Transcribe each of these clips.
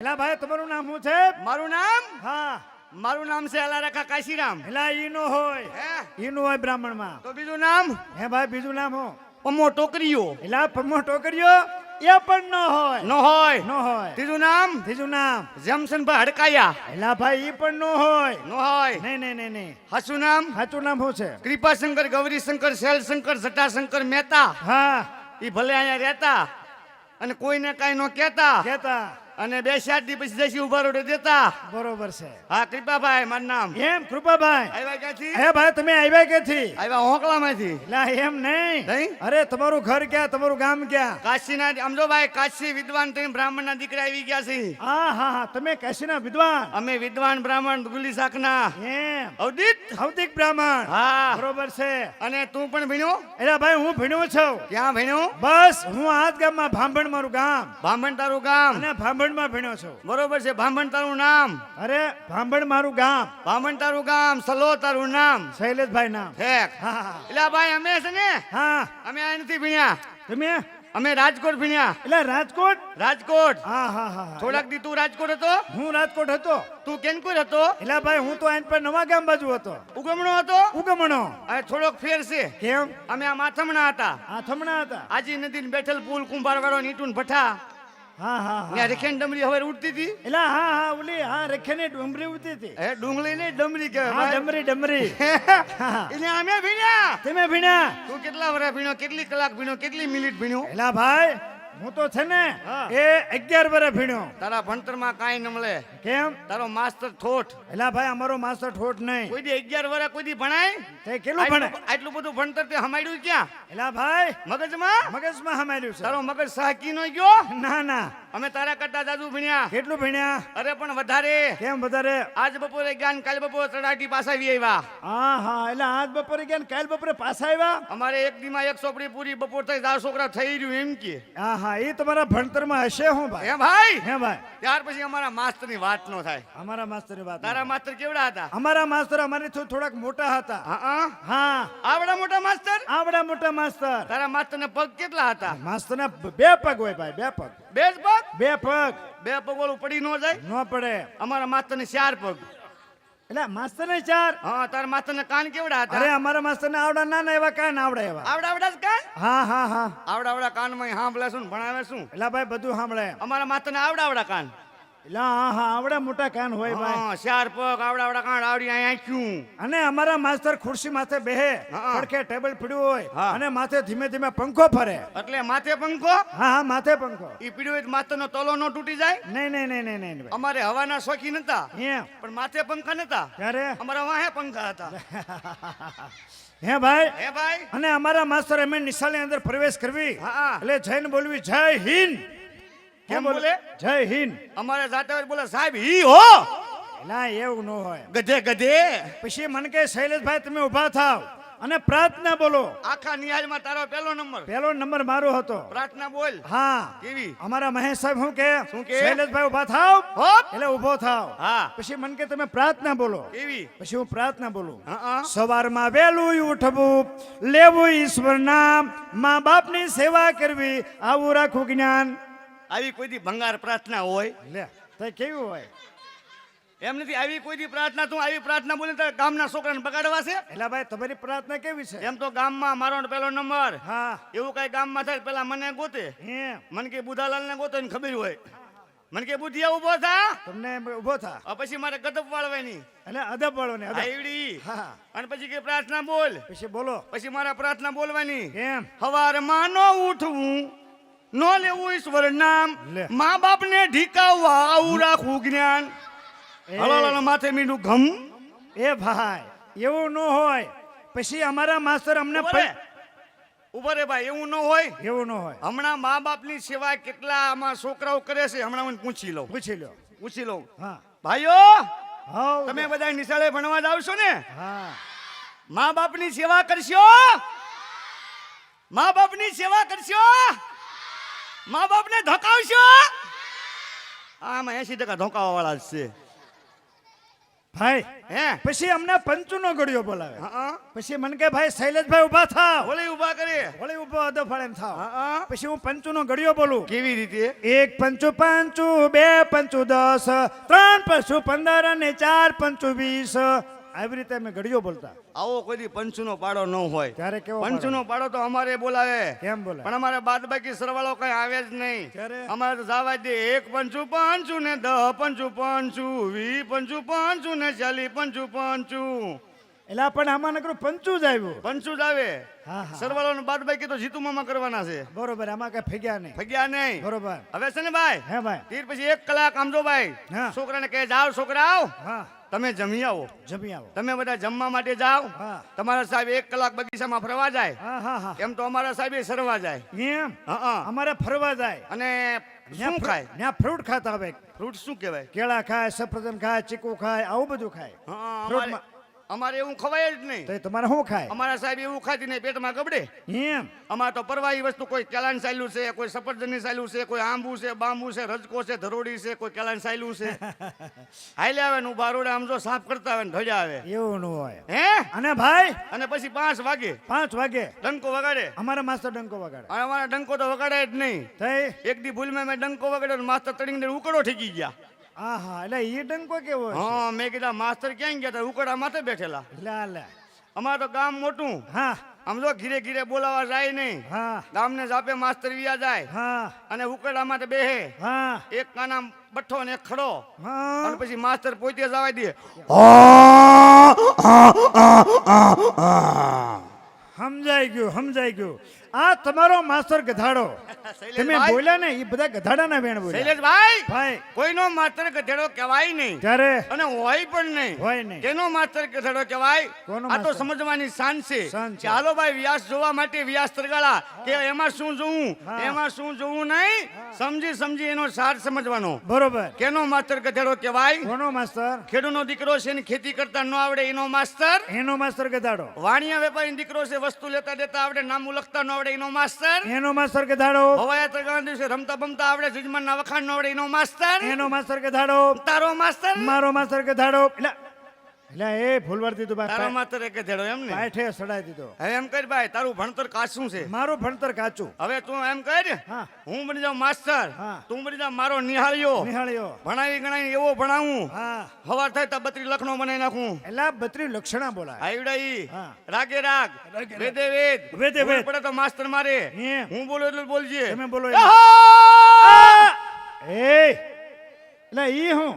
એલા ભાઈ તમારું નામ શું છે? મારું નામ હા મારું નામ છે અલારકા કાશીરામ. એલા ઈ નો હોય, હે ઈ નો હોય બ્રાહ્મણ માં. તો બીજું નામ હે ભાઈ બીજું નામ હો? પમો ટોકરીઓ. એલા પમો ટોકરીયો એ પણ નો હોય. ન હોય. નો હોય. ત્રીજું નામ ત્રીજું નામ જમશનભાઈ હડકાયા. એલા ભાઈ ઈ પણ નો હોય. ન હોય. નહીં નહીં નહીં નહીં. હાચું નામ સાચું નામ શું છે? કૃપાશંકર, ગૌરીશંકર, શૈલશંકર, જટાશંકર મહેતા. હા ઈ ભલે અહીંયા રહેતા અને કોઈને કાંઈ ન કહેતા કેતા અને 2-4 દી પછી દેશી ઉભા રોડે દેતા. બરોબર છે. હા કૃપાભાઈ મારું નામ. એમ કૃપાભાઈ? આવ્યા ક્યાંથી? હે ભાઈ તમે આવ્યા ક્યાંથી? આવ્યા હોંકલામાંથી. એલા એમ નહીં. નહીં? અરે તમારું ઘર ક્યાં, તમારું ગામ ક્યાં? કાશીના સમજો ભાઈ, કાશી વિદ્વાન થઈને બ્રાહ્મણના દીકરા આવી ગયા છે. હા હા હા તમે કાશીના વિદ્વાન? અમે વિદ્વાન બ્રાહ્મણ ગુલી શાખના. એમ અવદિત. હવતિક બ્રાહ્મણ. હા બરોબર છે. અને તું પણ ભણ્યો? એલા ભાઈ હું ભણ્યો છું. ક્યાં ભણ્યો? બસ હું આજ ગામમાં ભાંભણ મારું ગામ ભાંભણ તારું ગામ. અને ભાંભણમાં ભણ્યો છું. બરોબર છે. ભાંભણ તારું નામ? અરે ભાંભણ મારું ગામ. ભાંભણ તારું ગામ. સલો તારું નામ? શૈલેષભાઈ નામ. ઠેક. હા હા એટલે ભાઈ અમે છે ને, હા. અમે આ નથી ભણ્યા, તમે અમે રાજકોટ ભણ્યા. એટલે રાજકોટ? રાજકોટ. હા હા હા હા. થોડાક દી તું રાજકોટ હતો? હું રાજકોટ હતો. તું કેનકોર હતો? એટલે ભાઈ હું તો આઈન પર નવા ગામ બાજુ હતો. ઉગમણો હતો? ઉગમણો. આ થોડોક ફેર છે. કેમ? અમે આ માથમણા હતા. આ થમણા હતા. આજી નદી બેઠેલ પુલ કુંભારવાળો નીટુન ભઠ્ઠા. હા હા હા. ત્યાં રેખેન ડમરી હવે ઉડતી હતી. એટલે હા હા ઓલી હા રેખેની ડુંગળી ઉતી હતી. હે ડુંગળી ને ડમરી હા કહેવાય. ડમરી ડમરી. એટલે અમે ભીણ્યા. તમે ભીણા? તું કેટલા વર્ષ ભીણ્યો? કેટલી કલાક ભીણ્યો? કેટલી મિનિટ ભીણ્યો? એલા ભાઈ હું તો છે ને હા. એ 11 વર્ષ ભીણ્યો. તારા ભણતરમાં કાંઈ ન મળે. કેમ? તારો માસ્ટર ઠોઠ. એલા ભાઈ અમારો માસ્ટર ઠોઠ નહીં. કોઈ દી 11 વર્ષ કોઈ દી ભણાય? તે કેટલું ભણે? આટલું બધું ભણતર તે હમાડ્યું ક્યાં? એલા ભાઈ મગજમાં? મગજમાં હમાર્યું છે. તારો મગજ સાહકી નો ગયો? ના ના. અમે તારા કરતા જાજુ ભણ્યા. કેટલું ભીણ્યા? અરે પણ વધારે. કેમ વધારે? આજ બપોરે જ્ઞાન, કાલ બપોરે તડાટી પાસ આવી આવ્યા. હા હા એટલે આજ બપોરે ગયા ને કાલ બપોરે પાછા આવ્યા? અમારે એક દીમાં એક ચોપડી પૂરી બપોર થઈ 10 છોકરા થઈ રહ્યું એમ કે. હા હા એ તમારા ભણતરમાં હશે હું ભાઈ? હે ભાઈ? હે ભાઈ ત્યાર પછી અમારા માસ્ટરની વાત નો થાય. અમારા માસ્તરની વાત તારા માસ્ટર કેવડા હતા? અમારા માસ્તર અમારીથી થોડાક મોટા હતા. હા હા આવડા મોટા માસ્ટર? આવડા મોટા માસ્તર. તારા માસ્ટરને પગ કેટલા હતા? માસ્તરના 2 પગ હોય ભાઈ, 2 પગ. બે જ પગ? 2 પગ. બે પગ ઓલું પડી ન જાય? ન પડે. અમારા માસ્ટરને 4 પગ. એટલે માસ્તરને 4? હા તારા માસ્ટરને કાન કેવડા હતા? અરે અમારા માસ્તરને આવડા નાના એવા કાન આવડા એવા. આવડા આવડા જ કાન? હા હા હા. આવડા આવડા કાનમાં સાંભળે શું ને ભણાવે શું? એટલે ભાઈ બધું સાંભળે. અમારા માસ્ટરને આવડા આવડા કાન. એટલે હા હા આવડા મોટા કાન હોય ભાઈ. હા 4 પગ, આવડા આવડા કાન, આવડી અહીંયા આંખ્યું. અને અમારા માસ્તર ખુરશી માથે બેહે, હા. પડખે ટેબલ પડ્યું હોય હા. અને માથે ધીમે ધીમે પંખો ફરે. એટલે માથે પંખો? હા હા માથે પંખો. ઈ પીડ્યો હોય તો માસ્ટરનો તલો ન તૂટી જાય? નહીં નહીં નહીં નહીં નહીં ભાઈ. અમારે હવાના શોખીન હતા એમ પણ માથે પંખા નતા. ત્યારે અમારા વાહે પંખા હતા. હે ભાઈ હે ભાઈ? અને અમારા માસ્ટર એમ નિશાળની અંદર પ્રવેશ કરવી હા. એટલે જઈને બોલવી જય હિન્દ. કેમ બોલે? જય હિન્દ. અમારે જાતે બોલે સાહેબ હી હો. ના એવું ન હોય. ગધે ગધે. પછી મને કે શૈલેષભાઈ તમે ઊભા થાવ અને પ્રાર્થના બોલો. આખા નિહાળમાં તારો પહેલો નંબર. પહેલો નંબર મારો હતો. પ્રાર્થના બોલ. હા કેવી? અમારા મહેશ સાહેબ શું કે? શૈલેષભાઈ ઊભા થાવ હોપ. એટલે ઊભો થાવ. હા. પછી મને કે તમે પ્રાર્થના બોલો. કેવી? પછી હું પ્રાર્થના બોલું. હા સવારમાં વહેલું ઉઠવું, લેવું ઈશ્વર નામ, મા બાપની સેવા કરવી, આવું રાખવું જ્ઞાન. આવી કોઈ દી ભંગાર પ્રાર્થના હોય? લે તે કેવું હોય? એમ નથી. આવી કોઈ દી પ્રાર્થના તું આવી પ્રાર્થના બોલે તો ગામના છોકરાને બગાડવા છે? એટલે ભાઈ તમારી પ્રાર્થના કેવી છે? એમ તો ગામમાં મારો પહેલો નંબર. હા એવું કઈ ગામમાં થાય પેલા મને ગોતે. એમ મને કે બુધાલાલ ને ગોતે ને ખબર હોય. મને કે બુધિયા ઉભો થા. તમને ઊભો થા આ પછી મારે ગદપ વાળવાની. એટલે અદબ વાળો ને અદબ. આવડી. હા અને પછી કે પ્રાર્થના બોલ. પછી બોલો. પછી મારા પ્રાર્થના બોલવાની. એમ હવારમાં નો ઉઠવું, નો લેવું ઈશ્વર નામ, લે. મા બાપ ને ઢીકાવવા, આવું રાખવું જ્ઞાન. એ- હલો હલો માથે મીઠું ઘમ. એ ભાઈ એવું ન હોય. પછી અમારા માસ્ટર અમને ઉભો રે ભાઈ, એવું ન હોય. એવું ન હોય. હમણાં મા બાપની સેવા કેટલા આમાં છોકરાઓ કરે છે હમણાં હું પૂછી લઉં. પૂછી લો. હા ભાઈઓ હા તમે બધા નિશાળે ભણવા જાવ છો ને? હા મા બાપની સેવા કરશો? મા બાપની સેવા કરશો? મા બાપને ધોકાવશો? આમાં 80% ધોકાવા વાળા જ છે. ભાઈ હે પછી અમને પંચુનો ઘડિયો બોલાવે. હા પછી મને કે ભાઈ શૈલેષભાઈ ઊભા થાવ. ઓલી ઊભા કરે વળી ઊભો અધો ફાળે એમ થાવ. હા પછી હું પંચુનો ઘડિયો બોલું. કેવી રીતે એક પંચુ પાંચુ, બે પંચુ 10, ત્રણ પંચુ 15 અને ચાર પંચુ 20. આવી રીતે અમે ઘડિયો બોલતા. આવો કોઈ દી પંચુનો પાડો ન હોય. ત્યારે કેવો પંચુનો પાડો તો અમારે બોલાવે. કેમ બોલે? પણ અમારે બાદ બાકી સરવાળો કઈ આવે જ નહીં. ત્યારે? અમારે તો જવા દે. એક પંચુ પાંચુ ને 10 પંચુ પાંચુ, 20 પંચુ પાંચુ ને 40 પંચુ પાંચુ. એટલે પણ આમાં નકરું પંચુ જ આવ્યું. પંચુ જ આવે. હા હા સરવાળો ને બાદ બાકી તો જીતુમામાં કરવાના છે. બરોબર. આમાં કઈ ફગ્યા નહીં. ફગ્યા નહીં. બરોબર. હવે છે ને ભાઈ હે ભાઈ. તીર પછી 1 કલાક આમ જો ભાઈ હા. છોકરાને કહે જાઓ છોકરાઓ હા તમે જમી આવો. જમી આવો. તમે બધા જમવા માટે જાઓ. હા તમારા સાહેબ 1 કલાક બગીચામાં ફરવા જાય. હા હા હા એમ તો અમારા સાહેબ સરવા જાય. એમ હા અમારે ફરવા જાય. અને શું ખાય ત્યાં ફ્રૂટ ખાતા હવે. ફ્રૂટ શું કહેવાય? કેળા ખાય, સફરજન ખાય, ચીકુ ખાય, આવું બધું ખાય. હા, ફ્રૂટમાં- અમારે એવું ખવાય જ નહીં. તો એ તમારે શું ખાય? અમારા સાહેબ એવું ખાતી નહીં પેટમાં ગબડે. એમ અમારે તો પરવાહી વસ્તુ કોઈ કેળાની સાયલું છે, કોઈ સફરજનની સાયલું છે, કોઈ આંબુ છે, બાંબુ છે, રજકો છે, ધરોડી છે, કોઈ કેળાની સાયલું છે. હાલે આવે ને ઉભા રોડે આમ જો સાફ કરતા આવે ને ધજા આવે. એવું ન હોય. હે અને ભાઈ અને પછી 5 વાગે 5 વાગે ડંકો વગાડે. અમારા માસ્ટર ડંકો વગાડે. અને અમારા ડંકો તો વગાડે જ નહીં. થઈ એક દી ભૂલમાં મેં ડંકો વગાડ્યો ને માસ્ટર તડીને ઉકળો ઠેકી ગયા. આહા એટલે ઈ ડંકો કેવો છે? હા મેં કીધા માસ્ટર ક્યાં ગયા? તા ઉકળા માથે બેઠેલા. લા લા. અમારે તો ગામ મોટું. હા આમ જો ઘીરે ઘીરે બોલાવા જાય નહીં. હા ગામને જાપે માસ્ટર વિયા જાય હા અને ઉકળા માથે બેહે. હા એક કાના બઠ્ઠો ને એક ખડો. હા અને પછી માસ્ટર પોતે જવા દે. સમજાઈ ગયું સમજાઈ ગયું. આ તમારો માસ્ટર ગધાડો. તમે બોલ્યા ને એ બધા ગધાડાના વેણ બોલ્યા. શૈલેષભાઈ ભાઈ કોઈનો માસ્ટર ગધેડો કહેવાય નહીં ત્યારે અને હોય પણ નહીં. હોય નહીં. કેનો માસ્ટર ગધેડો કહેવાય? કોનો આ તો માસ્ટર? સમજવાની શાન છે. શાન છે. કે હાલો ભાઈ વ્યાસ જોવા માટે વ્યાસ તરગાળા કે એમાં શું જોવું હા. એમાં શું જોવું નહીં. સમજી સમજી એનો સાર સમજવાનો. બરોબર. કેનો માસ્ટર ગધેડો કહેવાય? કોનો માસ્ટર? ખેડૂનો દીકરો છે ને ખેતી કરતા ન આવડે એનો માસ્ટર. એનો માસ્ટર ગધાડો. વાણિયા વેપારી દીકરો છે વસ્તુ લેતા દેતા આવડે નામું લખતા ન આવડે એનો માસ્ટર. એનો માસ્ટર ગધાડો. હવાયા તરગાળા દિવસે રમતા બમતા આવડે જજમાનના વખાણ ન આવડે એનો માસ્ટર. એનો માસ્ટર ગધાડો. તારો માસ્ટર. મારો માસ્ટર ગધાડો. એટલે એ ફૂલવાર દીધું તારો ભાઈ. માસ્ટર એક ગધેડો એમ ને. પાઠે સડાઈ દીધો. હવે એમ કર ભાઈ તારું ભણતર કાચું છે. મારું ભણતર કાચું. હવે તું એમ કર હા હું બની જાઉં માસ્ટર. હા. તું બની જા મારો નિહાળ્યો. નિહાળ્યો. ભણાવી ગણાવી એવો ભણાવું. હા હવાર થાય તો 32 લખનો બનાવી નાખું. એટલે 32 લક્ષણા બોલાય. આવડાઈ હા. રાગે રાગ રાગે રાગ. વેદે વેદ વેદે વેદ. ભૂલ પડે તો માસ્ટર મારે. એમ. હું બોલું એટલું બોલજે. તમે બોલો આહા! એ એટલે ઈ હું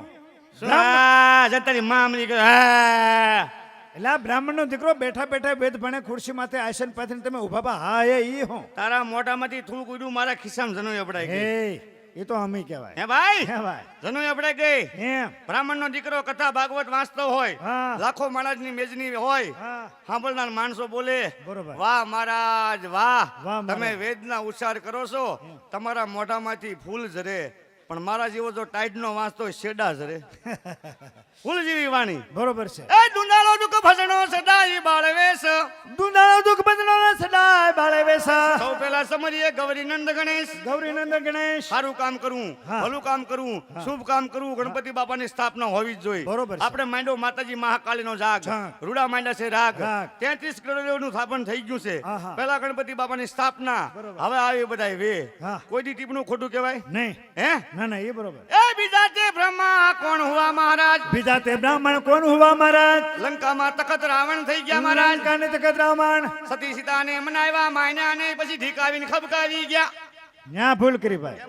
આ જતારી મામલી કરે. હા. એટલે આ બ્રાહ્મણનો દીકરો બેઠા બેઠા વેદ ભણે ખુરશી માથે આસન પાથરીને તમે ઉભા બા હા એ ઈ હું તારા મોઢામાંથી થોડું કુડ્યું મારા ખિસ્સામાં જનોઈ અપડાઈ ગઈ. એ તો અમે કહેવાય. હે ભાઈ હે ભાઈ જનોઈ અપડાઈ ગઈ. એમ બ્રાહ્મણનો દીકરો કથા ભાગવત વાંચતો હોય હા. લાખો માણસની મેજની હોય હા સાંભળનાર માણસો બોલે બરોબર. વાહ મહારાજ વાહ વાહ મહારાજ. તમે વેદના ઉચ્ચાર કરો છો તમારા મોઢામાંથી ફૂલ ઝરે પણ મારા જેવો જો ટાઈટનો વાંચતો હોય શેડા ઝરે. ફૂલ જેવી વાણી. બરોબર છે. એ દુંદાળો દુઃખ ભસણો સદાઈ બાળવેશ. દુંદાળો દુઃખ બદલો ને સદાય બાળે વેસા. સૌ પહેલા સમરીએ ગૌરી નંદ ગણેશ. ગૌરીનંદન ગણેશ. સારું કામ કરવું હા. ભલું કામ કરવું શુભ કામ કરવું ગણપતિ બાપાની સ્થાપના હોવી જ જોઈએ. બરોબર છે. આપણે માંડો માતાજી મહાકાળીનો જાગ જાગ. રૂડા માંડ્યા છે રાગ રાગ. 33 કરોડનું સ્થાપન થઈ ગયું છે. આહા. પહેલા ગણપતિ બાપાની સ્થાપના બરોબર. હવે આવી બધાય વે હા. કોઈ દી ટીપનું ખોટું કહેવાય નહીં હે ના ના એ બરોબર. એ બીજા તે બ્રહ્મા કોણ હુવા મહારાજ. બીજા તે બ્રાહ્મણ કોણ હુવા મહારાજ. લંકામાં તખત રાવણ થઈ ગયા મહારાજ. લંકાને તખત રાવણ. સતી સીતાને મનાવ્યા માન્યા ને પછી ઢીકાવીને ખબકાવી ગયા. ન્યા ભૂલ કરી ભાઈ.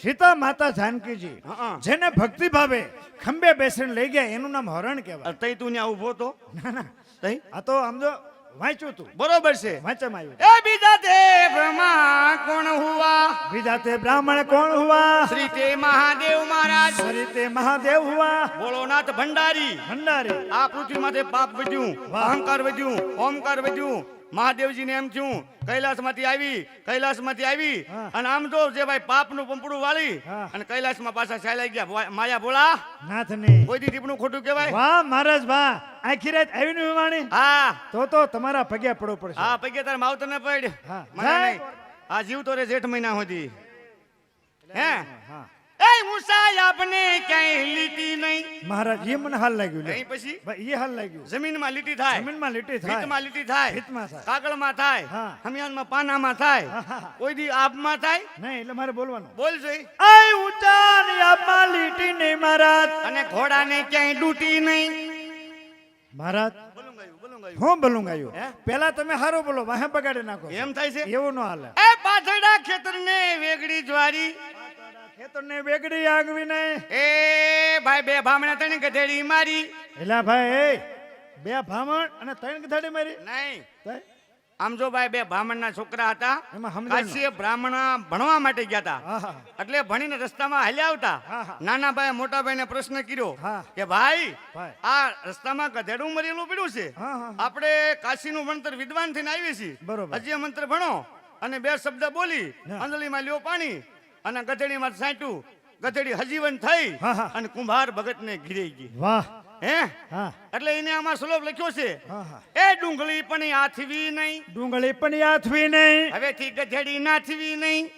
સીતા માતા જાનકીજી હા. જેને ભક્તિ ભાવે ખંભે બેસીને લઈ ગયા એનું નામ હરણ કહેવાય. તઈ તું ત્યાં ઉભો તો ના ના તઈ આ તો આમ જો વાંચ્યું તું બરોબર છે. વાંચવામાં આવ્યું. એ બીજા તે બ્રહ્મા કોણ હુવા. બીજા તે બ્રાહ્મણ કોણ હુવા. શ્રી તે મહાદેવ મહારાજ. ફરી તે મહાદેવ હુવા. ભોળોનાથ ભંડારી. ભંડારી. આ પૃથ્વી માથે પાપ વધ્યું વાહ. અહંકાર વધ્યું ઓમકાર વધ્યું મહાદેવજીને એમ થયું કૈલાસમાંથી આવી હા. અને આમ તો જે ભાઈ પાપનું પંપડું વાળી હા. અને કૈલાસમાં પાછા ચાલ્યા ગયા માયા ભોળા. નાથ ની કોઈ દી ટીપણું ખોટું કહેવાય. વાહ મહારાજ વાહ. આખી રાત આવીને વાણી હા તો તમારા પગે પડવું પડશે. હા પૈકી તાર માવતર ને પડ હા. મને નહીં આ જીવતો રે જેઠ મહિના સુધી હે હા એ મુસાઈ આપને ક્યાંય લીટી નહીં મહારાજ એ મને હાલ લાગ્યું લે. અહીં પછી ભાઈ એ હાલ લાગ્યું. જમીનમાં લીટી થાય, જમીનમાં લીટી થાય, ભીતમાં લીટી થાય, ભીતમાં થાય. કાગળમાં થાય, હા. હમિયાનમાં પાનામાં થાય, હા, હા, હા. કોઈ દી આબમાં થાય. નહીં એટલે મારે બોલવાનું. બોલ જોઈ. આય ઊંચા ની આબમાં લીટી નહીં મહારાજ. અને ઘોડાને ક્યાંય ડૂટી નહીં. મહારાજ બોલુંગાયું. હું બોલુંગાયું. હે? પેલા તમે હારો બોલો વાહે બગાડી નાખો. એમ થાય છે. એવું ન હાલે. એ પાછળના ખેતરને વેગડી જ્વારી. ખેતરને વેગડી આગવી નહીં. એ ભાઈ બે ભામણા તણી ગધેડી મારી. એલા ભાઈ એ બે ભામણ અને ત્રણ ગધાડી મારી. નહીં, તઈ? આમ જો ભાઈ બે બ્રાહ્મણના છોકરા હતા. એમાં સમજાય કાશીએ બ્રાહ્મણ ભણવા માટે ગયા હતા. હા હા એટલે ભણીને રસ્તામાં હાલ્યા આવતા. હા, હા. નાના ભાઈ મોટા ભાઈને પ્રશ્ન કર્યો હા. કે ભાઈ ભાઈ. આ રસ્તામાં ગધેડું મરેલું પડ્યું છે. હા, હા. આપણે કાશીનું મંત્ર વિદ્વાન થઈને આવીએ છીએ. બરોબર. હજી એ મંત્ર ભણો અને બે શબ્દ બોલી હા. અંજલીમાં લ્યો પાણી અને ગધેડીમાં છાંટ્યું. ગધેડી હજીવન થઈ હા, હા. અને કુંભાર ભગતને ઘીરાઈ ગઈ. વાહ. હે હા એટલે એને આમાં શ્લોક લખ્યો છે. હા હા. એ ડુંગળી પણ આથવી નહીં, ડુંગળી પણ યાથવી નહીં. હવેથી ગધેડી નાથવી નહીં.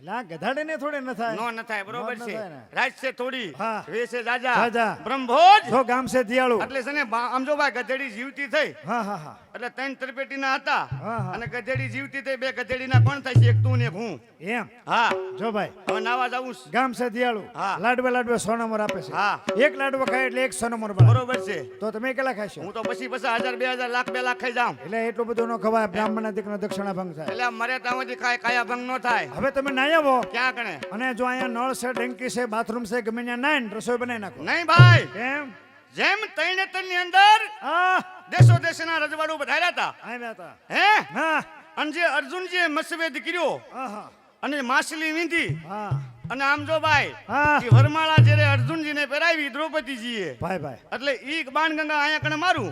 એલા ગધાડી ને થોડે ન થાય. નો ન થાય, બરોબર નો ન છે. થાય ને. રાજ છે થોડી, હા. વેસે જાજા, જાજા. બ્રહ્મભોજ. જો ગામ છે દિયાળુ. એટલે છે ને આમ જો ભાઈ ગધેડી જીવતી થઈ હા હા હા એટલે ત્રણ તરપેટીના હતા. હા, હા. અને ગધેડી જીવતી થઈ. બે ગધેડીના કોણ થાય છે? એક તું ને એક હું. એમ હા, જો ભાઈ હવે નાવા જાવું છે. ગામ છે દિયાળુ. હા. લાડવે લાડવે સોનામોર આપે છે. હા. એક લાડવો ખાય એટલે એક સોનામોર બને. બરોબર છે. તો તમે કેટલા ખાશો? હું તો પછી 1000 2000 લાખ 2 લાખ ખાઈ જાઉં. એટલે એટલું બધું ન ખવાય. બ્રાહ્મણના દીકરાનો દક્ષિણા ભંગ થાય. એટલે મરે ત્યાંથી કાયા ભંગ ન થાય. હવે તમે નાઈ આવો ક્યાં કણે? અને જો અહીંયા નળ છે, ડંકી છે, બાથરૂમ છે, ગમે ત્યાં નાઈન રસોઈ બનાવી નાખો. નહીં ભાઈ, એમ જેમ તરણેતરની અંદર આ દેશો દેશના રજવાડું બધાયલા હતા. આવ્યા હતા. હે હા અને જે અર્જુનજીએ મત્સ્યવેદ કર્યો આહા. અને માછલી વીંધી હા અને આમ જો ભાઈ હા ઈ વરમાળા જ્યારે અર્જુનજીને પહેરાવી દ્રૌપદીજીએ, ભાઈ ભાઈ એટલે ઈ બાણ ગંગા અહીંયા કણે મારું,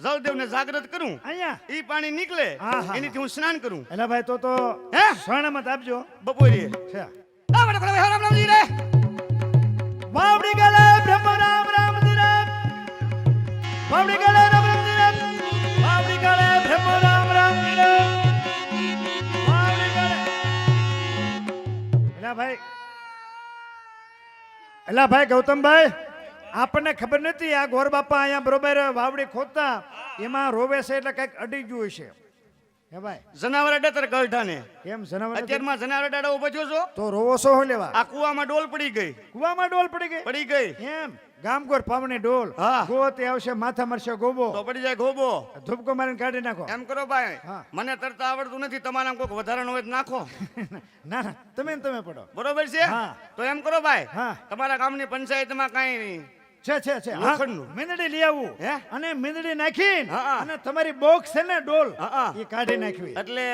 જલદેવને જાગૃત કરું, અહીંયા ઈ પાણી નીકળે હા, હા. એનીથી હું સ્નાન કરું. એટલે ભાઈ તો હે સ્વર્ણમત આપજો. બપોરે છે આ વડે ખોલે હે રામ રામજી રે બાવડી ગલે બ્રહ્મ રામ રામ ધીરમ. બાવડી ગલે રામ રામ ધીરમ. બાવડી ગલે બ્રહ્મ રામ રામ ધીરમ. બાવડી ગલે. એલા ભાઈ, એલા ભાઈ ગૌતમભાઈ, આપણને ખબર નથી આ ગોર બાપા અહીંયા બરોબર વાવડી ખોદતા એમાં રોવે છે એટલે કઈક અડી ગયું છે. હે ભાઈ જનાવર અડતર ગલઠાને કેમ જનાવર નથી? અત્યારમાં જનાવર ડાડા ઉભો થયો છો તો રોવો છો હો લેવા? આ કુવામાં ડોલ પડી ગઈ. કુવામાં ડોલ પડી ગઈ. પડી ગઈ એમ ગામ ગોર પાવની ડોલ. હા. ગોતે આવશે માથા મરશે ગોબો. તો પડી જાય ગોબો. ધૂપકો મારીને કાઢી નાખો. એમ કરો ભાઈ, હા. મને તરતા આવડતું નથી, તમારા કોઈક વધારાનું હોય તો નાખો. ના ના તમે ને તમે પડો. બરોબર છે. હા. તો એમ કરો ભાઈ, હા. તમારા ગામની પંચાયતમાં કાંઈ નહીં. છે હા. લોખંડનું. મીંદડી લઈ આવું. હે? અને મીંદડી નાખીને હા, હા. અને તમારી બોક્સ છે ને ડોલ હા. એ કાઢી નાખવી. એટલે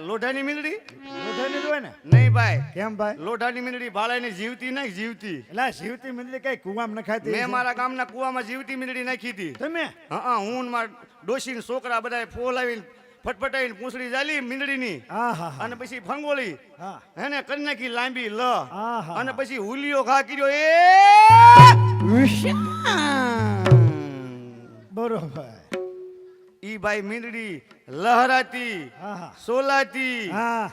લોઢાની મીંદડી લોઢાની જ હોય ને? નહીં ભાઈ, કેમ ભાઈ? લોઢાની મીંદડી ભાળાની જીવતી નહીં, જીવતી. એટલે જીવતી મીંદડી કઈ કુવામાં નખાતી મેં હશે? મારા ગામના કુવામાં જીવતી મીંદડી નાખી હતી. તમે હા, હું ને મારા ડોશી ને છોકરા બધા ફોલાવીને ફટફટાઈને પૂંછડી ચાલી મીંદડીની હા હા હા. અને પછી ફંગોળી હા એને કરી નાખી લાંબી લ હા. અને પછી હુલિયો ઘા કર્યો. એ બરોબર. ઈ ભાઈ મીંદડી લહરાતી હા હા સોલાતી હા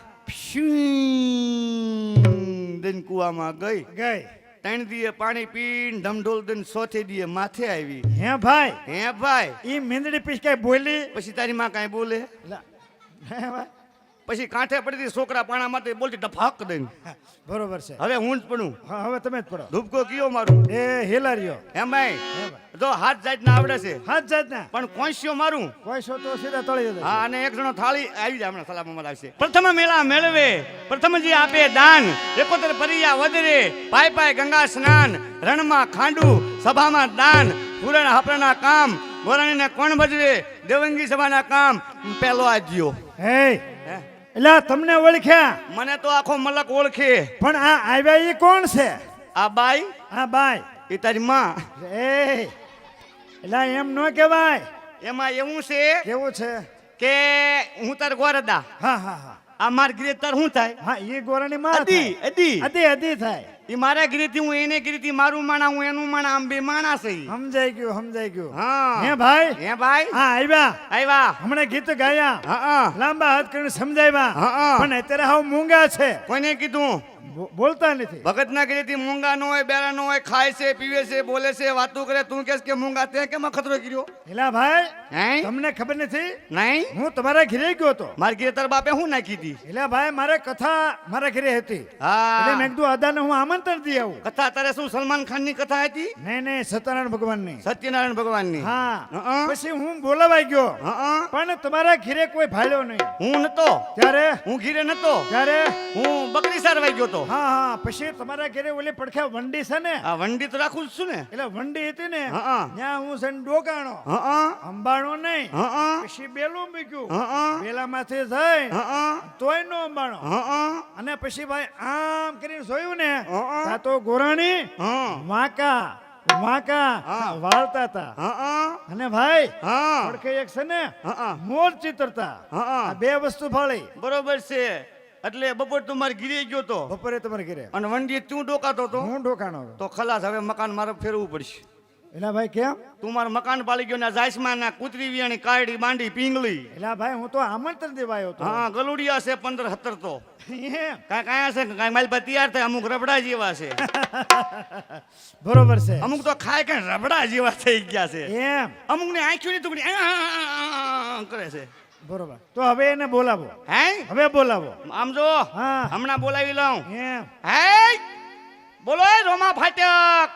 દન કુવામાં ગઈ. ગઈ. 3 દીએ પાણી પીને ધમઢોલ દન ચોથે દીએ માથે આવી. હે ભાઈ હે ભાઈ, ઈ મીંદડી પીસ કઈ બોલી? પછી તારી માં કાંઈ બોલે? લા. હે ભાઈ પછી કાંઠે પડી હતી છોકરા પાણા માટે બોલતી ડફાક દઈને. હા, બરોબર છે. હવે હું જ પડું. હા હવે તમે જ પડો. ધૂપકો કયો મારું? એ હેલારીઓ. એમ ભાઈ, હે ભાઈ જો હાથ જાતના આવડે છે હાથ જાતના પણ કોઈસ્યો મારું. કોઈ છો તો સીધા તળી જતો. હા, અને એક જણો થાળી આવી જાય હમણાં સલામમાં આવશે. પ્રથમ મેળા મેળવે પ્રથમજી આપે દાન, 71 પરિયા વધરે પાય પાય ગંગા સ્નાન, રણમાં ખાંડું સભામાં દાન, પૂરણ હાપરાના કામ ગોરાણીને કોણ ભજવે, દેવંગી સભાના કામ પેલો આજ્યો. હે હે? એટલે તમને ઓળખ્યા મને તો આખો મલક ઓળખે. પણ આ આવ્યા ઈ કોણ છે? આ બાઈ આ બાઈ. એ તારી માં. એ એટલે એમ ન કહેવાય. એમાં એવું છે કેવું છે? કે હું તાર ગોરદા, હા હા હા આ માર ગીરે તાર શું થાય? હા ઈ ગોરાની માં અદી અદી અદી અદી થાય. ઈ મારા ગીરેથી હું એને ગીરેથી મારું માણા હું એનું માણા, આમ બે માણા છે ઈ. સમજાઈ ગયું સમજાઈ ગયું. હા હે ભાઈ હે ભાઈ, હા આવ્યા. આવ્યા. હમણાં ગીત ગાયા, હા લાંબા હાથ કરીને સમજાવ્યા, હા. પણ અત્યારે હાવ મૂંગા છે. કોને કીધું? બોલતા નથી. ભગતના ઘરેથી મૂંગા ન હોય, બેરા ન હોય, ખાય છે, પીવે છે, બોલે છે, વાતો કરે. તું કહેશ કે મૂંગા, તે કેમ ખતરો કર્યો? એલા ભાઈ હે? તમને ખબર નથી? નહીં, હું તમારા ઘરે ગયો હતો. મારા ઘરે તારા બાપે હું નાખી હતી? એલા ભાઈ મારે કથા મારા ઘરે હતી. એટલે હા, મેં કીધું અદાને હું આમંત્રણ દી આવું. કથા તારે શું સલમાન ખાન ની કથા હતી? નહીં નહીં, સત્યનારાયણ ભગવાનની. સત્યનારાયણ ભગવાન ની. હા. પછી હું બોલાવાઈ ગયો, પણ તમારા ઘરે કોઈ ભાળ્યો નહીં. હું નતો, ત્યારે હું ઘીરે નતો, ત્યારે હું બકરી સારવાઈ ગયો તો. હા હા. પછી તમારા ઘરે ઓલી પડખે વંડી છે ને, આ વંડી તો રાખું જ છું ને. એટલે વંડી હતી ને, હા. ત્યાં હું છે ને ડોકાણો, હા, અંબાણો નહીં. હા, પછી બેલું મૂક્યું, હા, બેલામાંથી જઈ હા, તોય નો અંબાણો. હા, અને પછી ભાઈ આમ કરીને જોયું ને, હા. ત્યાં તો ગોરાણી હા, વાંકા વાંકા હા. વાળતા હતા. હા, અને ભાઈ હા, પડખે એક છે ને હા. મોર ચિતરતા. હા. આ બે વસ્તુ ફાળી. બરોબર છે. એટલે બપોર તું મારે ઘીરે ગયો તો બપોરે તમારે ઘરે અને વંડી તું ડોકાતો તો હું ડોકાણો. તો ખલાસ, હવે મકાન મારે ફેરવું પડશે. એલા ભાઈ કેમ? તું મારું મકાન પાલી ગયો ને જાયસમાં ના કૂતરી વિયાણી કાયડી બાંડી પિંગલી. એલા ભાઈ હું તો આમંત્રણ દેવા આવ્યો હતો. હા, ગલુડિયા છે 15-17 તો એમ. કાંઈ કાંઈ છે કાંઈ મારી પાસે તૈયાર થાય. અમુક રબડા જેવા છે, બરોબર છે. અમુક તો ખાય કે રબડા જેવા થઈ ગયા છે. એમ. અમુક ને આંખ્યું ની ટુકડી કરે છે. બરોબર. તો હવે એને બોલાવો. હે, હવે બોલાવો. આમ જો હા. હમણાં બોલાવી લઉં. એમ. હે, બોલો એ રોમા ફાટક.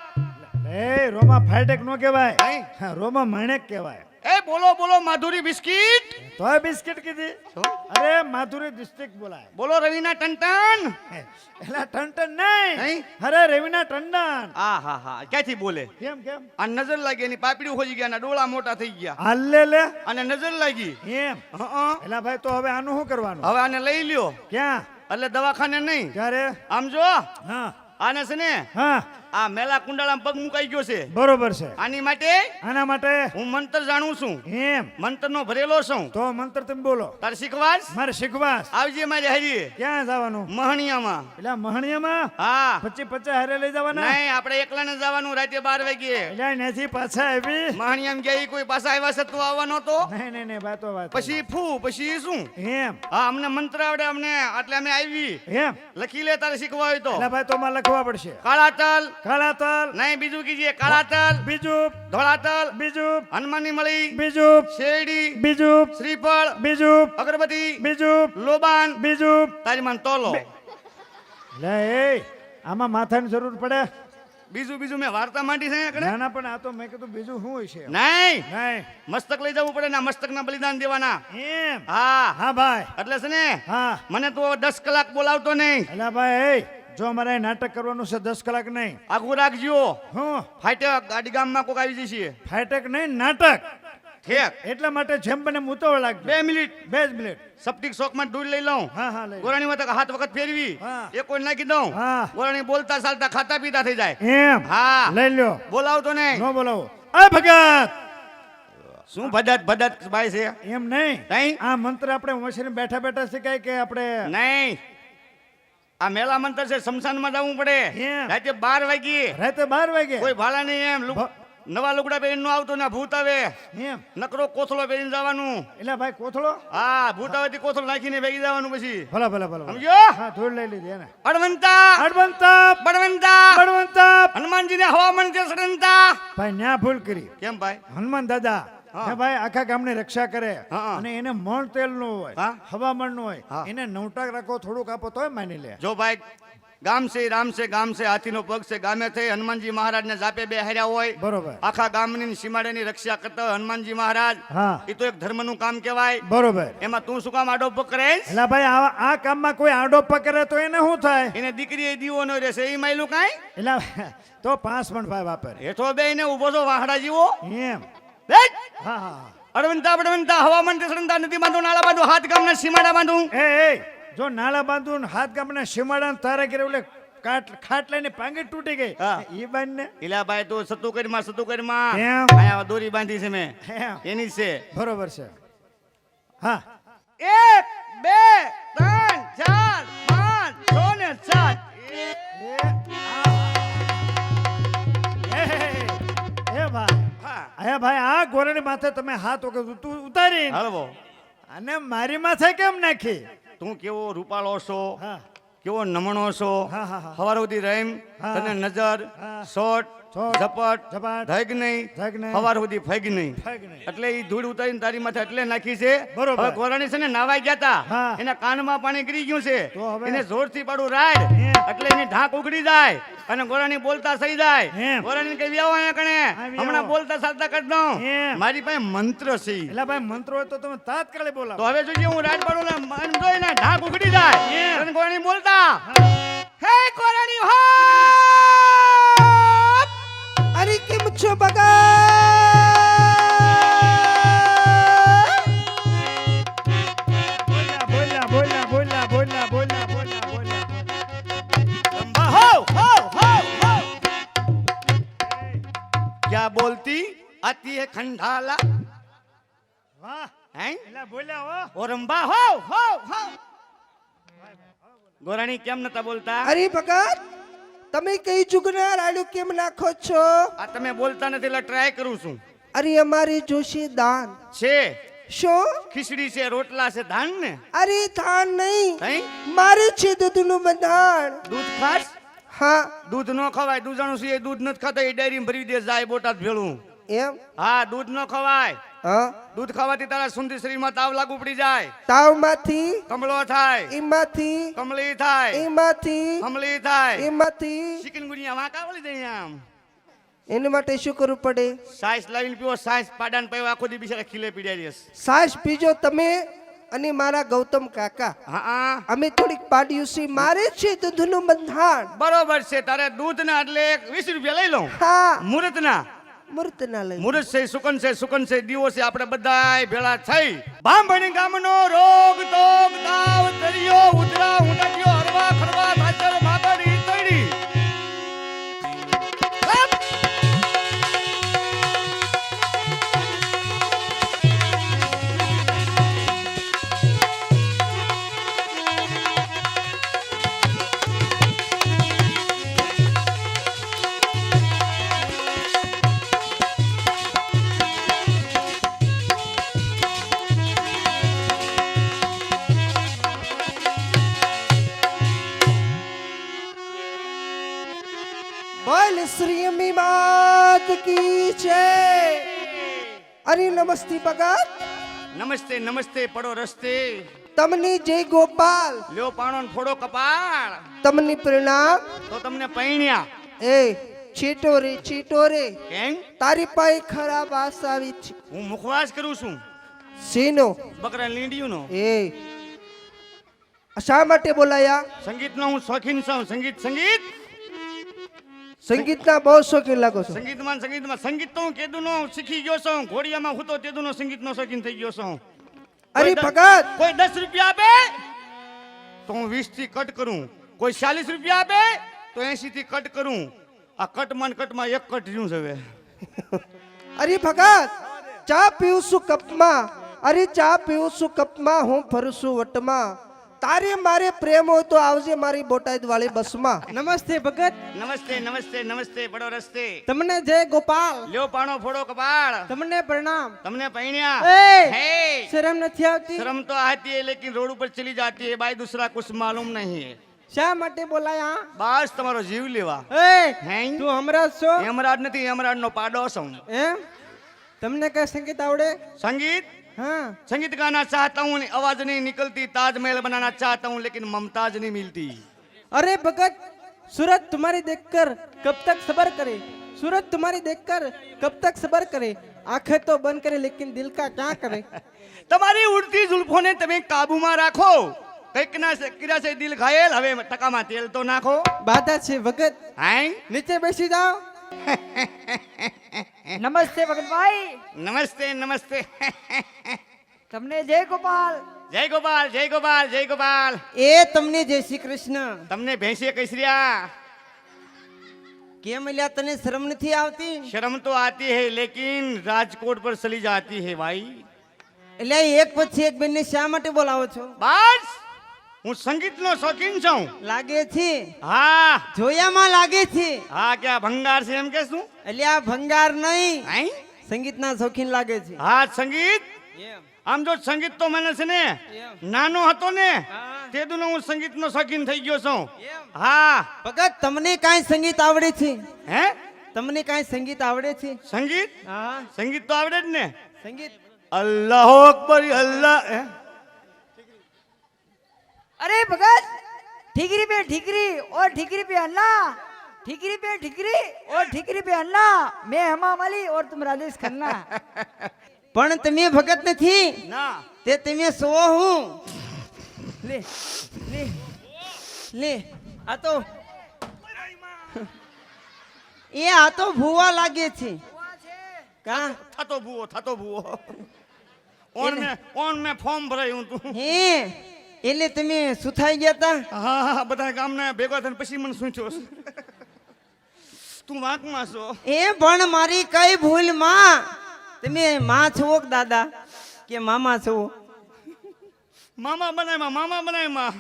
એ રોમા ફાટક નો કહેવાય. હે? હા, રોમા માણેક કહેવાય. એ બોલો બોલો માધુરી બિસ્કિટ. તોય બિસ્કિટ કીધી. અરે માધુરી ડિસ્ટ્રિક્ટ બોલાય. બોલો રવિના ટંટન. એલા ટંટન નહીં. નહીં? અરે રવિના ટંડન. આ હા હા, ક્યાંથી બોલે? કેમ કેમ? આ નજર લાગી, એની પાપડી ખોજી ગયા, એના ડોળા મોટા થઈ ગયા હાલે લે. અને નજર લાગી. એમ. હં. એલા ભાઈ તો હવે આનું શું કરવાનું? હવે આને લઈ લ્યો. ક્યાં? એટલે દવાખાને નહીં. ક્યારે? આમ જો હા આને છે ને હા. આ મેલા કુંડાળામાં પગ મુકાઈ ગયો છે. બરોબર છે. આની માટે આના માટે હું મંત્ર જાણું છું, એમ. મંત્રનો ભરેલો છું. તો મંત્ર તમે બોલો. તારે શીખવાસ? મારે શીખવાસ. આવજે મારી હારી ક્યાં જવાનું? મહણિયામાં. એટલે મહણિયામાં હા, 25 હારે લઈ જવાના? નહીં, આપણે એકલાને જવાનું રાતે 12 વાગ્યે. એટલે નથી પાછા આવી? મહણિયામાં ગયા ઈ કોઈ પાછા આવ્યા છે તું આવવાનો તો? નહીં નહીં નહીં વાતો વાત. પછી ફૂ, પછી શું? એમ. હા, અમને મંત્ર આવડે અમને, એટલે અમે આવી. એમ. લખી લે તારે શીખવા હોય તો. એટલે ભાઈ તો માં લખવા પડશે. કાળા તલ. કાળા તલ. નહીં, બીજું કીજીએ. કાળા તલ, બીજું. ધોળા તલ, બીજું. હનુમાનની મળી, બીજું. શેરડી, બીજું. શ્રીફળ, બીજું. અગરબત્તી, બીજું. લોબાન, બીજું. તારી માન તોલો. લે એ આમાં માથાની જરૂર પડે? બીજું બીજું મેં વાર્તા માંડી છે કણે? ના ના, પણ આ તો મેં કીધું બીજું શું હોય છે? નહીં, નહીં. મસ્તક લઈ જવું પડે ને, મસ્તકના બલિદાન દેવાના. એમ. હા, હા ભાઈ. એટલે છે ને હા. મને તો 10 કલાક બોલાવતો નહીં. એલા ભાઈ એ જો અમારે નાટક કરવાનું છે 10 કલાક નહીં. આગું રાખજો. હું ફાટ્યા ગાડી ગામમાં કોક આવી જશે. ફાટક નહીં, નાટક. ઠેક, એટલા માટે જેમ બને મુતોડ લાગજો. 2 મિનિટ 2 જ મિનિટ. સપ્ટિક શોકમાં દૂર લઈ લઉં. હા હા લઈ. ગોરાણી માં 7 વખત ફેરવી, હા. એ કોઈ નાખી દઉં. હા. ગોરાણી બોલતા ચાલતા ખાતા પીતા થઈ જાય. એમ. હા, લઈ લ્યો. બોલાવતો નહીં. નો બોલાવો. અ ભગત. શું ભદત ભદત ભાઈ છે? એમ નહીં. નહીં, આ મંત્ર આપણે વસીને બેઠા બેઠા શીખાય કે આપણે? નહીં, આ મેલા મંતર છે, શમશાનમાં જવું પડે એમ. રાતે 12 વાગ્યે. રાતે 12 વાગે. કોઈ ભાડા નહીં. એમ નવા લુગડા પહેરીને નો આવતો ને ભૂત આવે. એમ. નકરો કોથળો પહેરીને જવાનું. એટલે ભાઈ કોથળો. હા, ભૂત આવે તે કોથળો નાખીને ભેગી જવાનું. પછી ભલા ભલા ભલા. સમજો? હા ધૂળ લઈ લીધી એને. અડવંતા અડવંતા. બળવંતા બળવંતા. હનુમાનજીને હવામાન કે સડનતા. ભાઈ ન્યા ભૂલ કરી. કેમ ભાઈ? હનુમાન દાદા હા. હે ભાઈ આખા ગામની રક્ષા કરે. હા. અને એને મણ તેલ નું હોય, હા. હવામાન નું હોય, હા. એને 9 રાખો, થોડુંક આપો તોય માની લે. જો ભાઈ, ગામ છે રામ છે, ગામ છે હાથીનો પગ છે, ગામે થઈ હનુમાનજી મહારાજને જાપે બે હાર્યા હોય. બરોબર. આખા ગામની સીમાડેની રક્ષા કરતા હોય હનુમાનજી મહારાજ. હા એ તો એક ધર્મનું કામ કહેવાય. બરોબર. એમાં તું શું કામ આડો પકડેશ? એટલે ભાઈ આ કામમાં કોઈ આડો પકડે તો એને શું થાય? એને દીકરી દીવો નો રહેશે એ માયલું કાંઈ? એટલે તો 5 પણ ભાઈ વાપરે. હેઠો બે ને ઉભો છો વાહડા જીવો. એમ. બેઠ. હા હા. અડવંતા બડવંતા હવામાન તે સડનતા નદી બાંધો નાળા બાંધો હાથ ગામના સીમાડા બાંધો. એ જો નાળા બાંધું હાથ ગામના સીમાડા તારા ઘરે ઓલે ખાટ લઈને પાંગી તૂટી ગઈ. હા. ઈ બાંધ ને. ઇલા ભાઈ તું સતુ કરીમાં કેમ? અહીંયા દોરી બાંધી છે મેં, એમ. એની છે. બરોબર છે. હા 1 2 3 4 5 6 ને 7. એ ભાઈ હા, અરે ભાઈ આ ગોરણી માથે તમે હાથ ઉતારી હળવો. અને મારી માથે કેમ નાખી? તું કેવો રૂપાળો છો, હા કેવો નમણો છો હા, હા, હા. હવાર સુધી રહીમ હા. તને નજર હા. શોટ શોટ, ઝપટ ઝપટ, ધગ નહીં ધગ નહીં, હવાર સુધી ફેગ નહીં ફેગ નહીં. એટલે ઈ ધૂળ ઉતારીને તારી માથે એટલે નાખી છે બરોબર. હવે ગોરાણી છે ને નાવાઈ ગયા તા હા. એના કાનમાં પાણી ગરી ગયું છે તો હવે? એને જોરથી પાડું રાડ એમ. એટલે એની ઢાંક ઉગડી જાય અને ગોરાણી બોલતા થઈ જાય એમ. ગોરાણી કઈ આવો અહીંયા કણે આવી હમણાં આવો. બોલતા ચાલતા કરી દઉં એમ. મારી પાસે મંત્ર છે ઈ. એટલે ભાઈ મંત્રો હોય તો તમે તાત્કાલિક બોલાવો. તો હવે જોઈએ હું રાડ પાડું ને એમ જોઈ ને ઢાંક ઉગડી જાય એમ. અને ગોરાણી બોલતા હા. હે ગોરાણી હો અરે કેમ છો બગા બોલ્યા, બોલ્યા, બોલ્યા, બોલ્યા, બોલ્યા, બોલ્યા, બોલ્યા. रंभा हो क्या बोलती आती है खंडाला વાહ हैं એટલે બોલ્યા હો. और रंभा हो ગોરાણી કેમ નતા બોલતા અરે ભગત તમે કઈ જુગના રાડું કેમ નાખો છો આ તમે બોલતા નથી એટલે ટ્રાય કરું છું અરે અમારી જોશી દાન છે શું ખીચડી છે રોટલા છે ધાન ને અરે થાન નહીં તઈ મારે છે દૂધનું બંધાણ દૂધ ખાસ હા દૂધ નો ખવાય દૂધાણું છે એ દૂધ નથી ખાતા એ ડેરીમાં ભરી દે જાય બોટાદ ભેળું એમ હા દૂધ નો ખવાય હા દૂધ ખાવાથી તારા સુંદર શરીરમાં તાવ લાગુ પડી જાય તાવમાંથી કમળો થાય એમાંથી કમળી થાય એમાંથી કમળી થાય એમાંથી ચિકનગુનિયા વાંકા વળી જાય આમ એના માટે શું કરવું પડે સાઈસ લાવીને પીવો સાઈસ પાડાને પીવો આખો દી બિચારા ખીલે પીડ્યા રહેશે સાસ પીજો તમે અને મારા ગૌતમ કાકા હા અમે થોડીક પાડ્યું છે મારે છે દૂધનું બંધાણ બરોબર છે તારે દૂધના એટલે 20 રૂપિયા લઈ લઉં હા મુહૂર્તના મૂર્તના લઈ મુહૂર્ત છે સુકન છે દીવો છે આપણે બધાય ભેળા થઈ બાંભણી ગામનો રોગ તોગ તાવ તરિયો ઉધરા ઉંડકિયો હરવા ખરવા ધાચર માગડી તડી બોલ શ્રી અમ્મી માત કી જય અરે નમસ્તે ભગત નમસ્તે નમસ્તે પડો રસ્તે તમને જય ગોપાલ લ્યો પાણો ને ફોડો કપાળ તમને પ્રણામ તો તમને પૈણ્યા એ ચીટો રે કેમ તારી પાસે ખરાબ આસ આવી છે હું મુખવાસ કરું છું સીનો બકરા લીંડિયું નો એ શા માટે બોલાયા સંગીતનો હું શોખીન છું સંગીતના બહુ શોખીન લાગો છો સંગીતમાં સંગીત તો હું કેદુનો શીખી ગયો છું ઘોડિયામાં હું તો તેદુનો સંગીતનો શોખીન થઈ ગયો છું અરે કોઈ ભગત કોઈ 10 રૂપિયા આપે તો હું 20 થી કટ કરું કોઈ 40 રૂપિયા આપે તો 80 થી કટ કરું આ કટમાં એક કટ રહ્યું છે હવે અરે ભગત ચા પીવું છું કપમાં અરે ચા પીવું છું કપમાં હું ફરું છું વટમાં તારે મારે પ્રેમ હોય તો આવજે મારી બોટાદ વાળી બસમાં નમસ્તે ભગત નમસ્તે પડો રસ્તે તમને જય ગોપાલ લ્યો પાણો ફોડો કપાળ તમને પ્રણામ તમને પૈણ્યા ए! हे शर्म નથી આવતી शर्म तो आती है लेकिन रोड ऊपर चली जाती है भाई दूसरा कुछ मालूम नहीं है શા માટે બોલાયા બસ તમારો જીવ લેવા એ હે તું હમણાં છો હેમરાજ નથી હેમરાજ નો પાડો છું એમ તમને કઈ સંગીત આવડે संगीत हाँ संगीत गाना चाहता हूँ आवाज नहीं निकलती ताजमहल बनाना चाहता हूँ लेकिन ममताज नहीं मिलती अरे भगत सूरत तुम्हारी देखकर कब तक सबर करे सूरत तुम्हारी देखकर कब तक सबर करे आंखें तो बंद करे लेकिन दिल का क्या करे તમારી ઉડતી જુલ્ફોને તમે કાબુમાં રાખો કંઈક ના કિરા છે દિલ ઘાયલ હવે ટકામાં તેલ તો નાખો બાધા છે ભગત હાય નીચે બેસી જાઓ નમસ્તે ભગતભાઈ નમસ્તે તમને જય ગોપાલ જય ગોપાલ જય ગોપાલ જય ગોપાલ એ તમને જય શ્રી કૃષ્ણ તમને ભેંસીએ કઈસર્યા કેમ અલ્યા તને શરમ નથી આવતી शर्म तो आती है लेकिन राजकोट पर चली जाती है भाई એટલે એક પછી એક બેનને શા માટે બોલાવો છો બસ હું સંગીતનો શોખીન છું લાગે છે હા જોયામાં લાગે છે હા ક્યાં ભંગાર છે એમ કે શું એટલે આ ભંગાર નહીં હાય સંગીતના શોખીન લાગે છે હા સંગીત આમ જો સંગીત તો મને છે ને નાનો હતો ને તે દુનો હું સંગીતનો શોખીન થઈ ગયો છું. હા. ભગત તમને કાંઈ સંગીત આવડે છે? હે? તમને કાંઈ સંગીત આવડે છે? સંગીત? હા સંગીત તો આવડે જ ને. સંગીત અલ્લાહુ અકબર અલ્લાહ. હે? अरे भगत ठिकरी पे ठिकरी और ठिकरी पे अन्ना ठिकरी पे ठिकरी और ठिकरी पे अन्ना मैं हेमा माली और तुम राजेश खन्ना. પણ તમે ભગત નથી, ના. તે તમે સો હું. લે લે લે આ તો આ તો ભૂવા લાગે છે. કા થતો ભૂવો. ઓન મે ફોર્મ ભરાયું તું. હે એટલે તમે સુથાઈ ગયા તા? હા બધા ગામના ભેગા થઈને પછી મને સૂંચ્યો છે. તું વાંકમાં છો. એ પણ મારી કઈ ભૂલ માં? તમે માં છો કે દાદા કે મામા છો? મામા બનાયમાં.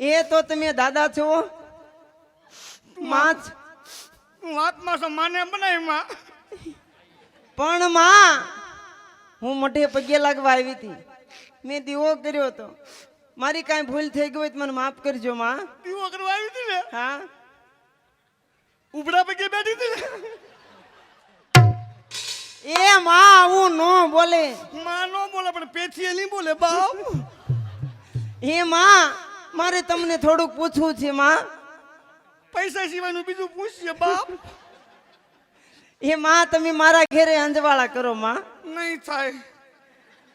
એ તો તમે દાદા છો. માં તું વાંકમાં છો માને બનાયમાં. પણ માં હું મોઢે પગે લાગવા આવી હતી, મેં દીવો કર્યો હતો. મારી કાંઈ ભૂલ થઈ ગઈ હોય તો મને માફ કરજો માં. દીવો કરવા આવી હતી ને હા ઉભડા પગે બેઠી હતી ને. એ માં આવું નો બોલે. માં નો બોલે પણ પેથી નહીં બોલે બાપ. હે માં મારે તમને થોડુંક પૂછવું છે માં. પૈસા સિવાયનું બીજું પૂછીએ બાપ. હે માં તમે મારા ઘેરે અંજવાળા કરો માં. નહીં થાય.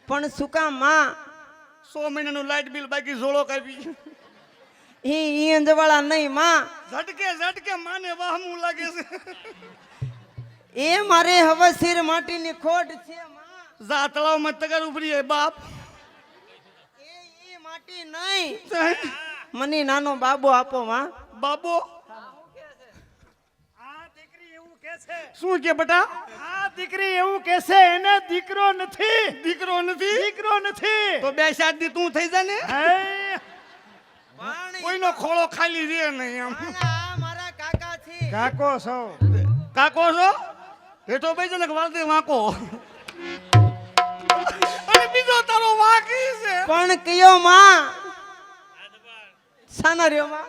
પણ શું કામ માં? 100 મહિનાનું લાઇટ બિલ બાકી ઝોળો કાપી. ઈ અંજવાળા નહીં માં. ઝટકે માને વાહમું લાગે છે. એ મારે હવે સિર માટીની ખોટ છે માં. જા તળાવમાં તગર ઉભરી હે બાપ. એ માટી નહીં, મને નાનો બાબો આપો માં. બાબો શું કે બેટા? આ દીકરી એવું કહેશે એને દીકરો નથી. દીકરો નથી તો બે શાદી તું થઈ જા ને. હે, કોઈનો ખોળો ખાલી રે નહીં આમ. આ મારા કાકા છે. કાકો છો. કાકો છો હેઠો બેજો ને વાલતે વાંકો. અને બીજો તારો વાકી છે. પણ કયો માં? સાના રહ્યો માં?